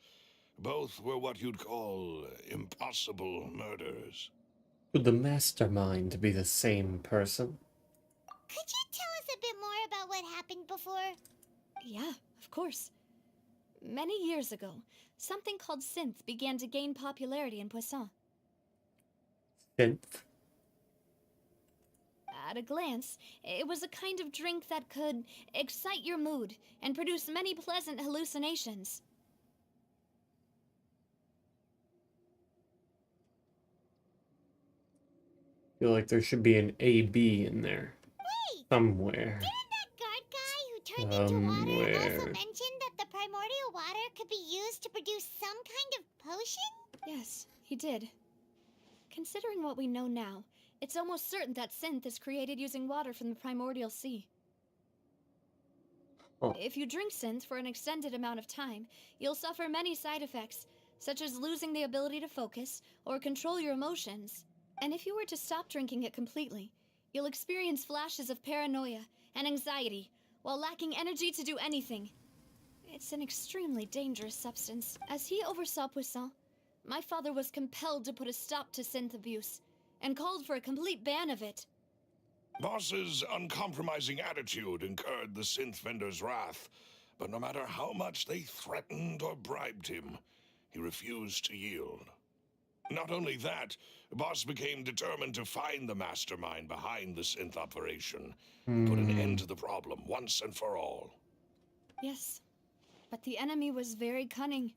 Both were what you'd call impossible murders. Could the mastermind be the same person? Could you tell us a bit more about what happened before? Yeah, of course. Many years ago, something called synth began to gain popularity in Poisson. Synth? At a glance, it was a kind of drink that could excite your mood and produce many pleasant hallucinations. Feel like there should be an AB in there. Wait! Somewhere. Didn't that guard guy who turned into water also Somewhere. mention that the primordial water could be used to produce some kind of potion? Yes, he did. Considering what we know now, it's almost certain that synth is created using water from the primordial sea. Oh. If you drink synth for an extended amount of time, you'll suffer many side effects, such as losing the ability to focus or control your emotions. And if you were to stop drinking it completely, you'll experience flashes of paranoia and anxiety while lacking energy to do anything. It's an extremely dangerous substance. As he oversaw Poisson, my father was compelled to put a stop to synth abuse and called for a complete ban of it. Boss's uncompromising attitude incurred the synth vendor's wrath, but no matter how much they threatened or bribed him, he refused to yield. Not only that, Boss became determined to find the mastermind behind the synth operation and put an end to the problem once and for all. Yes, but the enemy was very cunning.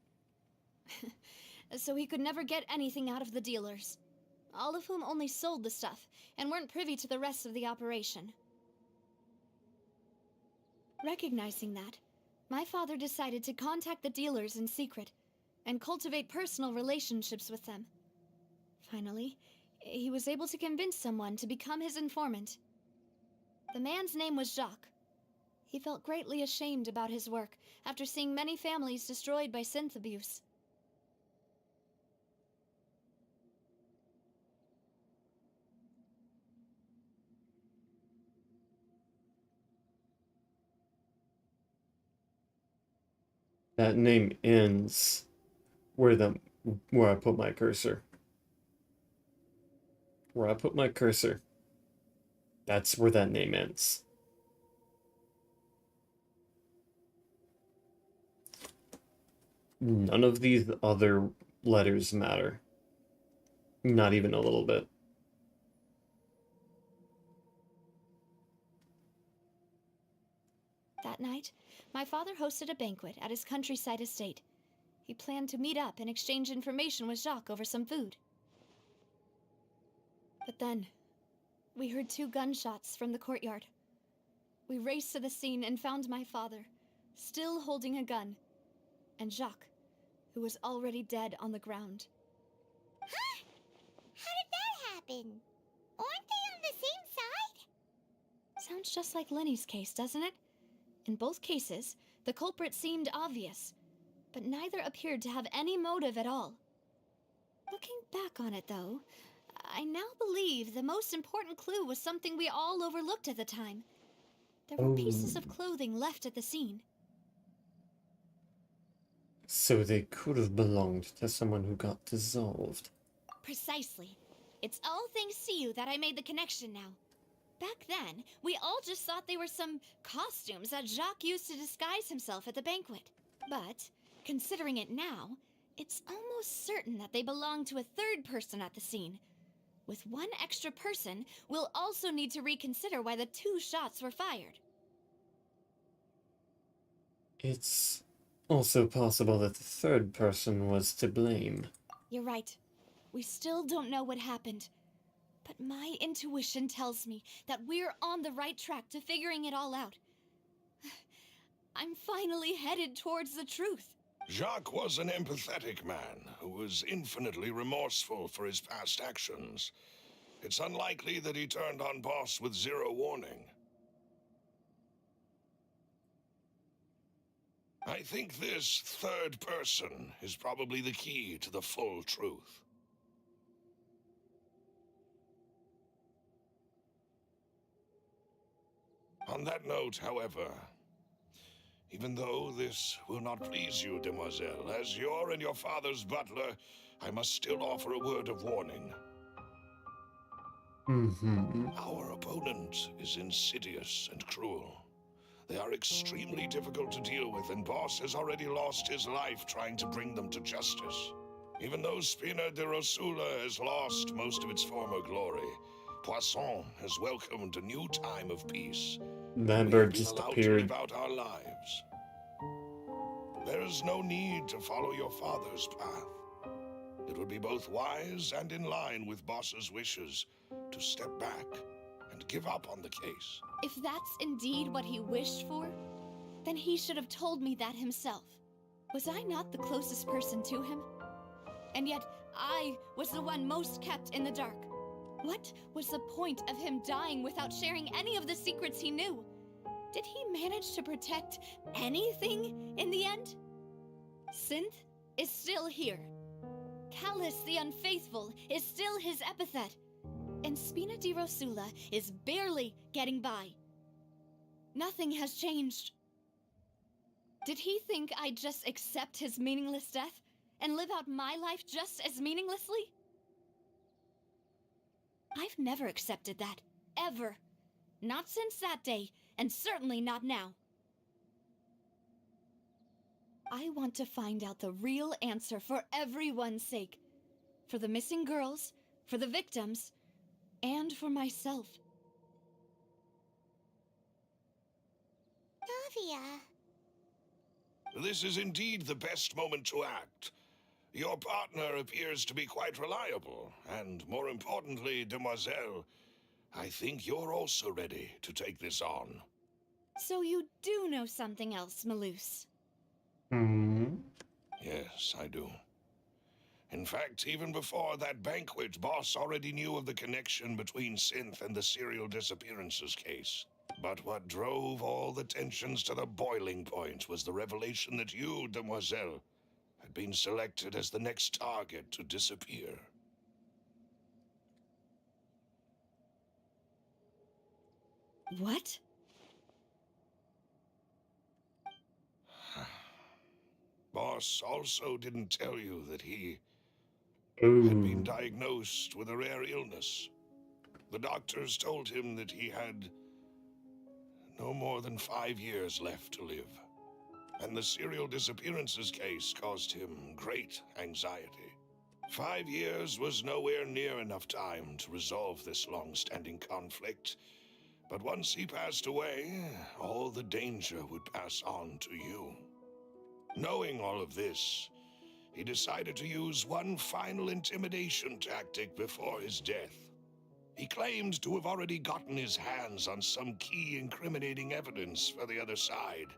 So he could never get anything out of the dealers, all of whom only sold the stuff and weren't privy to the rest of the operation. Recognizing that, my father decided to contact the dealers in secret and cultivate personal relationships with them. Finally, he was able to convince someone to become his informant. The man's name was Jacques. He felt greatly ashamed about his work after seeing many families destroyed by synth abuse. That name ends where the where I put my cursor. Where I put my cursor. That's where that name ends. None of these other letters matter. Not even a little bit. That night, my father hosted a banquet at his countryside estate. He planned to meet up and exchange information with Jacques over some food. But then, we heard 2 gunshots from the courtyard. We raced to the scene and found my father, still holding a gun, and Jacques, who was already dead on the ground. Huh? How did that happen? Aren't they on the same side? Sounds just like Lenny's case, doesn't it? In both cases, the culprit seemed obvious, but neither appeared to have any motive at all. Looking back on it, though, I now believe the most important clue was something we all overlooked at the time. There were pieces of clothing left at the scene. So they could have belonged to someone who got dissolved. Precisely. It's all thanks to you that I made the connection now. Back then, we all just thought they were some costumes that Jacques used to disguise himself at the banquet. But, considering it now, it's almost certain that they belong to a third person at the scene. With one extra person, we'll also need to reconsider why the 2 shots were fired. It's also possible that the third person was to blame. You're right. We still don't know what happened. But my intuition tells me that we're on the right track to figuring it all out. I'm finally headed towards the truth. Jacques was an empathetic man who was infinitely remorseful for his past actions. It's unlikely that he turned on Boss with 0 warning. I think this third person is probably the key to the full truth. On that note, however, even though this will not please you, demoiselle, as your and your father's butler, I must still offer a word of warning. Our opponent is insidious and cruel. They are extremely difficult to deal with, and Boss has already lost his life trying to bring them to justice. Even though Spina de Rosula has lost most of its former glory, Poisson has welcomed a new time of peace. That We bird have been just allowed to appeared. live out our lives. There is no need to follow your father's path. It would be both wise and in line with Boss's wishes to step back and give up on the case. If that's indeed what he wished for, then he should have told me that himself. Was I not the closest person to him? And yet, I was the one most kept in the dark. What was the point of him dying without sharing any of the secrets he knew? Did he manage to protect anything in the end? Synth is still here. Callus the Unfaithful is still his epithet. And Spina di Rosula is barely getting by. Nothing has changed. Did he think I'd just accept his meaningless death and live out my life just as meaninglessly? I've never accepted that, ever. Not since that day, and certainly not now. I want to find out the real answer for everyone's sake. For the missing girls, for the victims, and for myself. Navia. This is indeed the best moment to act. Your partner appears to be quite reliable, and more importantly, demoiselle, I think you're also ready to take this on. So you do know something else, Malus? Yes, I do. In fact, even before that banquet, Boss already knew of the connection between Synth and the serial disappearances case. But what drove all the tensions to the boiling point was the revelation that you, demoiselle, had been selected as the next target to disappear. What? Boss also didn't tell you that he had been Ooh. diagnosed with a rare illness. The doctors told him that he had no more than 5 years left to live, and the serial disappearances case caused him great anxiety. 5 years was nowhere near enough time to resolve this long-standing conflict, but once he passed away, all the danger would pass on to you. Knowing all of this, he decided to use one final intimidation tactic before his death. He claimed to have already gotten his hands on some key incriminating evidence for the other side,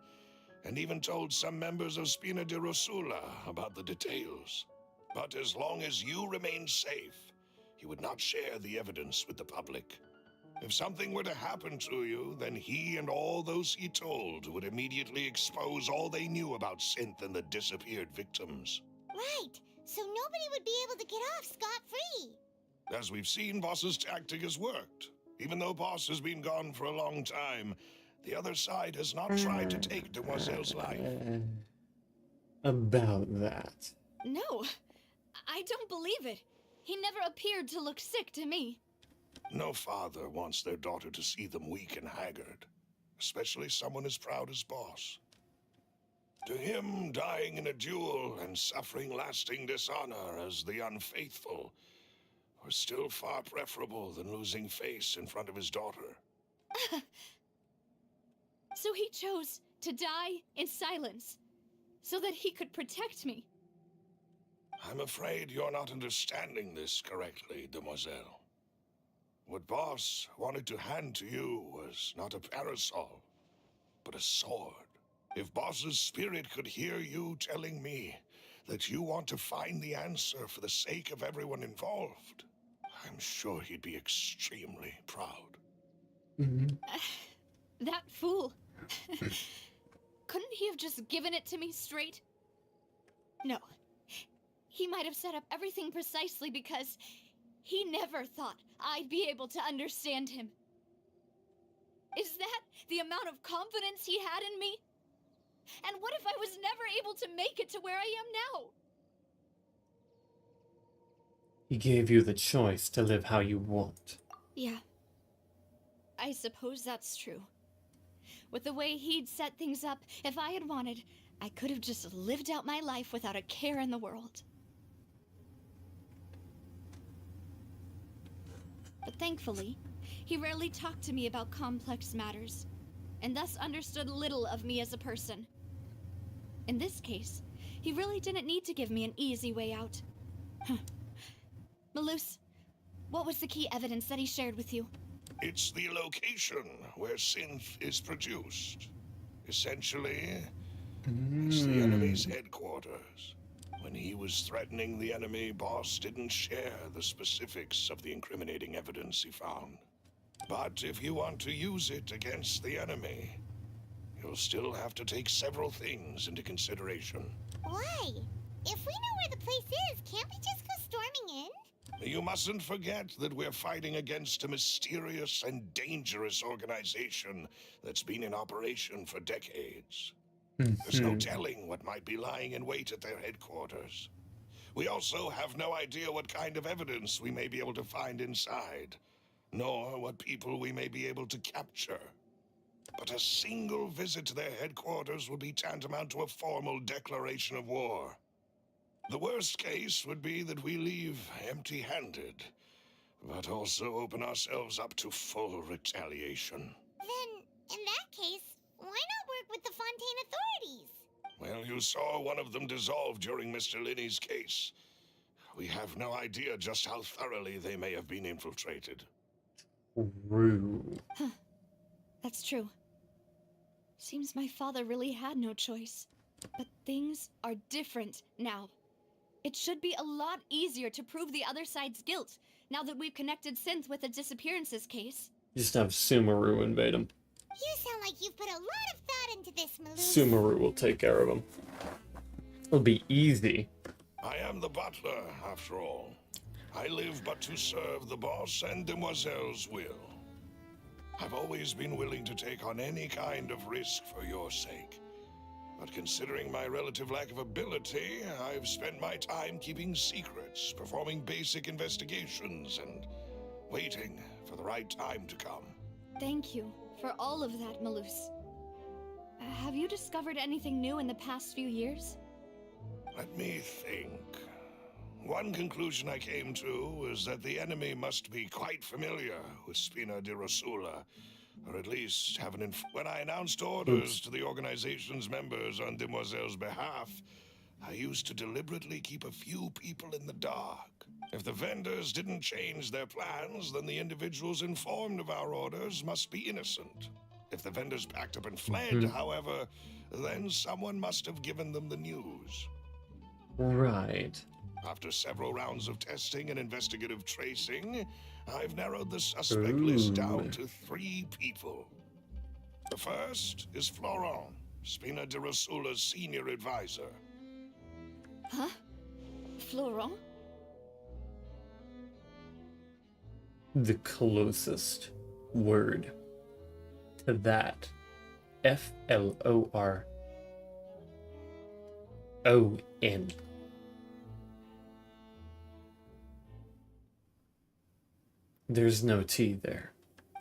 and even told some members of Spina di Rosula about the details. But as long as you remained safe, he would not share the evidence with the public. If something were to happen to you, then he and all those he told would immediately expose all they knew about Synth and the disappeared victims. Right, so nobody would be able to get off scot-free. As we've seen, Boss's tactic has worked. Even though Boss has been gone for a long time, the other side has not tried to take Demoiselle's life. About that. No, I don't believe it. He never appeared to look sick to me. No father wants their daughter to see them weak and haggard, especially someone as proud as Boss. To him, dying in a duel and suffering lasting dishonor as the unfaithful were still far preferable than losing face in front of his daughter. So he chose to die in silence, so that he could protect me. I'm afraid you're not understanding this correctly, Demoiselle. What Boss wanted to hand to you was not a parasol, but a sword. If Boss's spirit could hear you telling me that you want to find the answer for the sake of everyone involved, I'm sure he'd be extremely proud. That fool. Couldn't he have just given it to me straight? No. He might have set up everything precisely because he never thought I'd be able to understand him. Is that the amount of confidence he had in me? And what if I was never able to make it to where I am now? He gave you the choice to live how you want. Yeah. I suppose that's true. With the way he'd set things up, if I had wanted, I could have just lived out my life without a care in the world. But thankfully, he rarely talked to me about complex matters, and thus understood little of me as a person. In this case, he really didn't need to give me an easy way out. Malus, what was the key evidence that he shared with you? It's the location where Synth is produced. Essentially, it's the enemy's headquarters. When he was threatening the enemy, Boss didn't share the specifics of the incriminating evidence he found. But if you want to use it against the enemy, you'll still have to take several things into consideration. Why? If we know where the place is, can't we just go storming in? You mustn't forget that we're fighting against a mysterious and dangerous organization that's been in operation for decades. There's no telling what might be lying in wait at their headquarters. We also have no idea what kind of evidence we may be able to find inside, nor what people we may be able to capture. But a single visit to their headquarters would be tantamount to a formal declaration of war. The worst case would be that we leave empty-handed, but also open ourselves up to full retaliation. Then, in that case, why not work with the Fontaine authorities? Well, you saw one of them dissolve during Mr. Linney's case. We have no idea just how thoroughly they may have been infiltrated. Rude. Huh. That's true. Seems my father really had no choice. But things are different now. It should be a lot easier to prove the other side's guilt, now that we've connected Synth with the disappearances case. Just have Sumeru invade him. You sound like you've put a lot of thought into this, Malus. Sumeru will take care of him. It'll be easy. I am the butler, after all. I live but to serve the boss and Demoiselle's will. I've always been willing to take on any kind of risk for your sake. But considering my relative lack of ability, I've spent my time keeping secrets, performing basic investigations, and waiting for the right time to come. Thank you for all of that, Malus. Have you discovered anything new in the past few years? Let me think. One conclusion I came to was that the enemy must be quite familiar with Spina di Rosula, or at least have an when I announced orders to the organization's members on Demoiselle's behalf, I used to deliberately keep a few people in the dark. If the vendors didn't change their plans, then the individuals informed of our orders must be innocent. If the vendors packed up and fled, however, then someone must have given them the news. Right. After several rounds of testing and investigative tracing, I've narrowed the suspect list down to 3 people. The first is Florent, Spina di Rosula's senior advisor. Huh? Florent? The closest word to that. Flororon. There's no T there.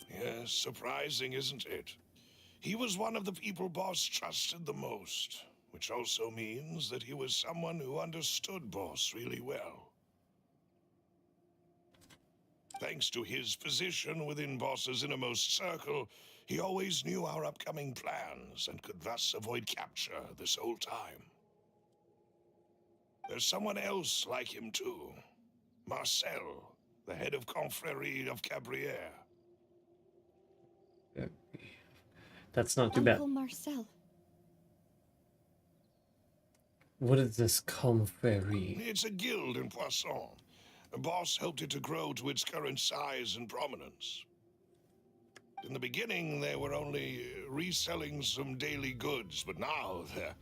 Yes, surprising, isn't it? He was one of the people Boss trusted the most, which also means that he was someone who understood Boss really well. Thanks to his position within Boss's innermost circle, he always knew our upcoming plans and could thus avoid capture this whole time. There's someone else like him too. Marcel, the head of Confrérie of Cabrières. That's not too bad. Uncle Marcel. What is this confrérie? It's a guild in Poisson. Boss helped it to grow to its current size and prominence. In the beginning, they were only reselling some daily goods, but now they're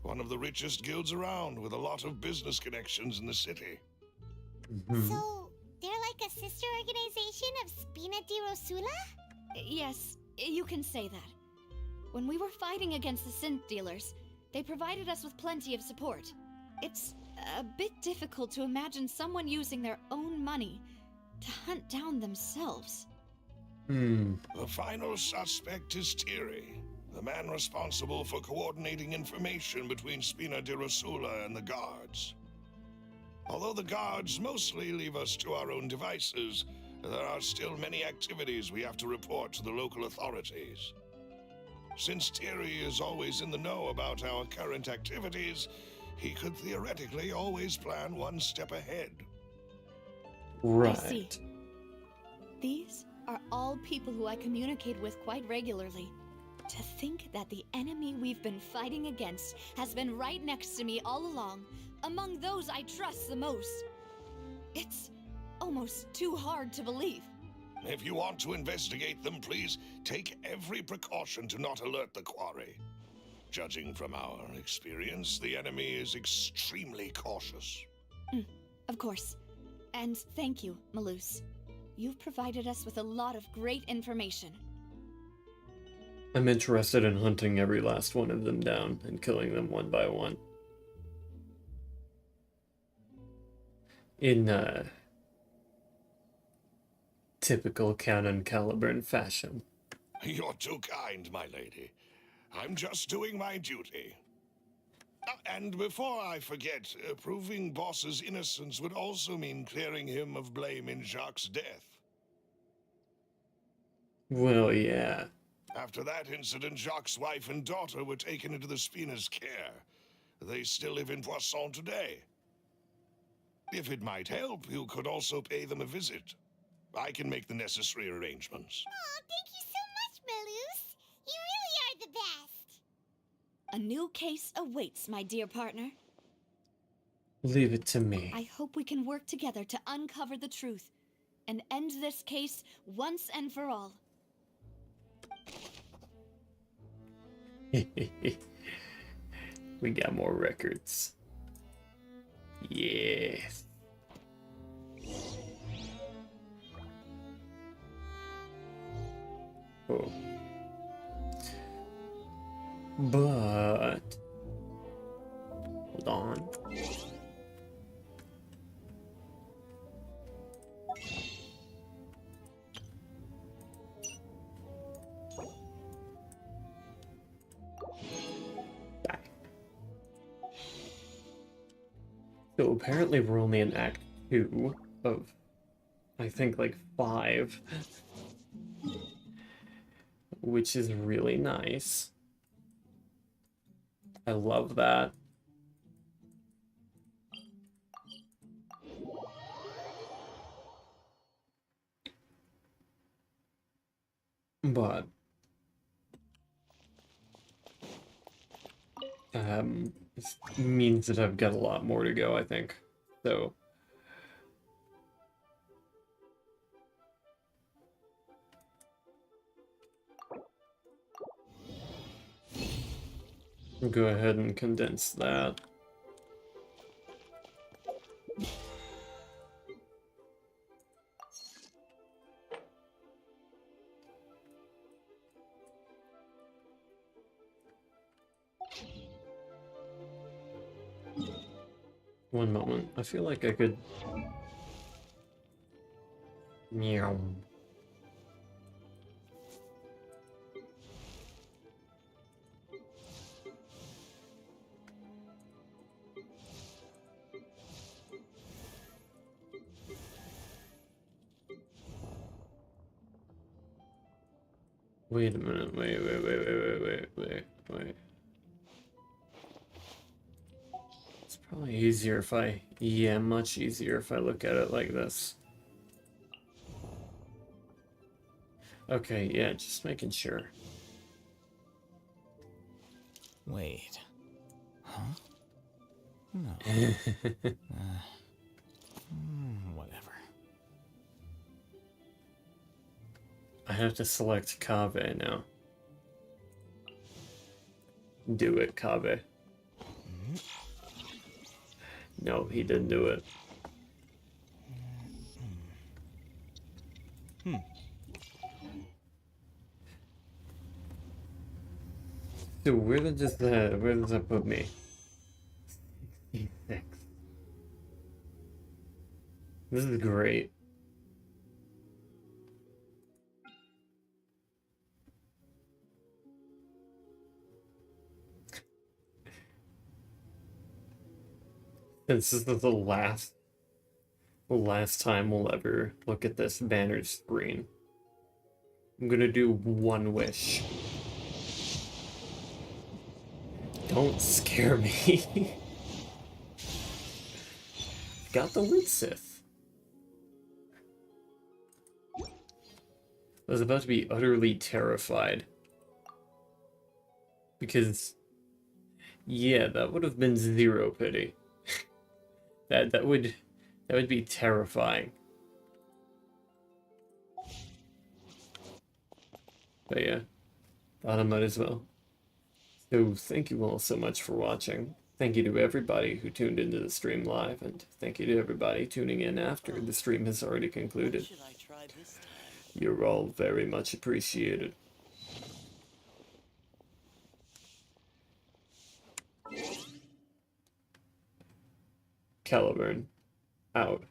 one of the richest guilds around, with a lot of business connections in the city. So, they're like a sister organization of Spina di Rosula? Yes, you can say that. When we were fighting against the synth dealers, they provided us with plenty of support. It's a bit difficult to imagine someone using their own money to hunt down themselves. The final suspect is Thierry, the man responsible for coordinating information between Spina di Rosula and the guards. Although the guards mostly leave us to our own devices, there are still many activities we have to report to the local authorities. Since Thierry is always in the know about our current activities, he could theoretically always plan one step ahead. Right. I see. These are all people who I communicate with quite regularly. To think that the enemy we've been fighting against has been right next to me all along, among those I trust the most. It's almost too hard to believe. If you want to investigate them, please take every precaution to not alert the quarry. Judging from our experience, the enemy is extremely cautious. Of course. And thank you, Malus. You've provided us with a lot of great information. I'm interested in hunting every last one of them down and killing them one by one. In typical Canon Caliburn fashion. You're too kind, my lady. I'm just doing my duty. And before I forget, proving Boss's innocence would also mean clearing him of blame in Jacques' death. Well, yeah. After that incident, Jacques' wife and daughter were taken into the Spina's care. They still live in Poisson today. If it might help, you could also pay them a visit. I can make the necessary arrangements. Oh, thank you so much, Malus. You really are the best. A new case awaits, my dear partner. Leave it to me. I hope we can work together to uncover the truth and end this case once and for all. We got more records. Yes. Oh. But hold on. Die. So apparently we're only in Act 2 of, I think, like 5. Which is really nice. I love that. But this means that I've got a lot more to go, I think. So go ahead and condense that. One moment. I feel like I could... Meow. Wait a minute. Wait. It's probably easier if I... Yeah, much easier if I look at it like this. Okay, yeah, just making sure. Wait. Huh? No. Whatever. I have to select Kaveh now. Do it, Kaveh. No, he didn't do it. So where does that put me? 66. This is great. This is the last time we'll ever look at this banner screen. I'm gonna do one wish. Don't scare me. Got the Wit Sith. I was about to be utterly terrified. Because, yeah, that would have been zero pity. That would be terrifying. But yeah, thought I might as well. So thank you all so much for watching. Thank you to everybody who tuned into the stream live, and thank you to everybody tuning in after the stream has already concluded. Should I try this time? You're all very much appreciated. Caliburn, out.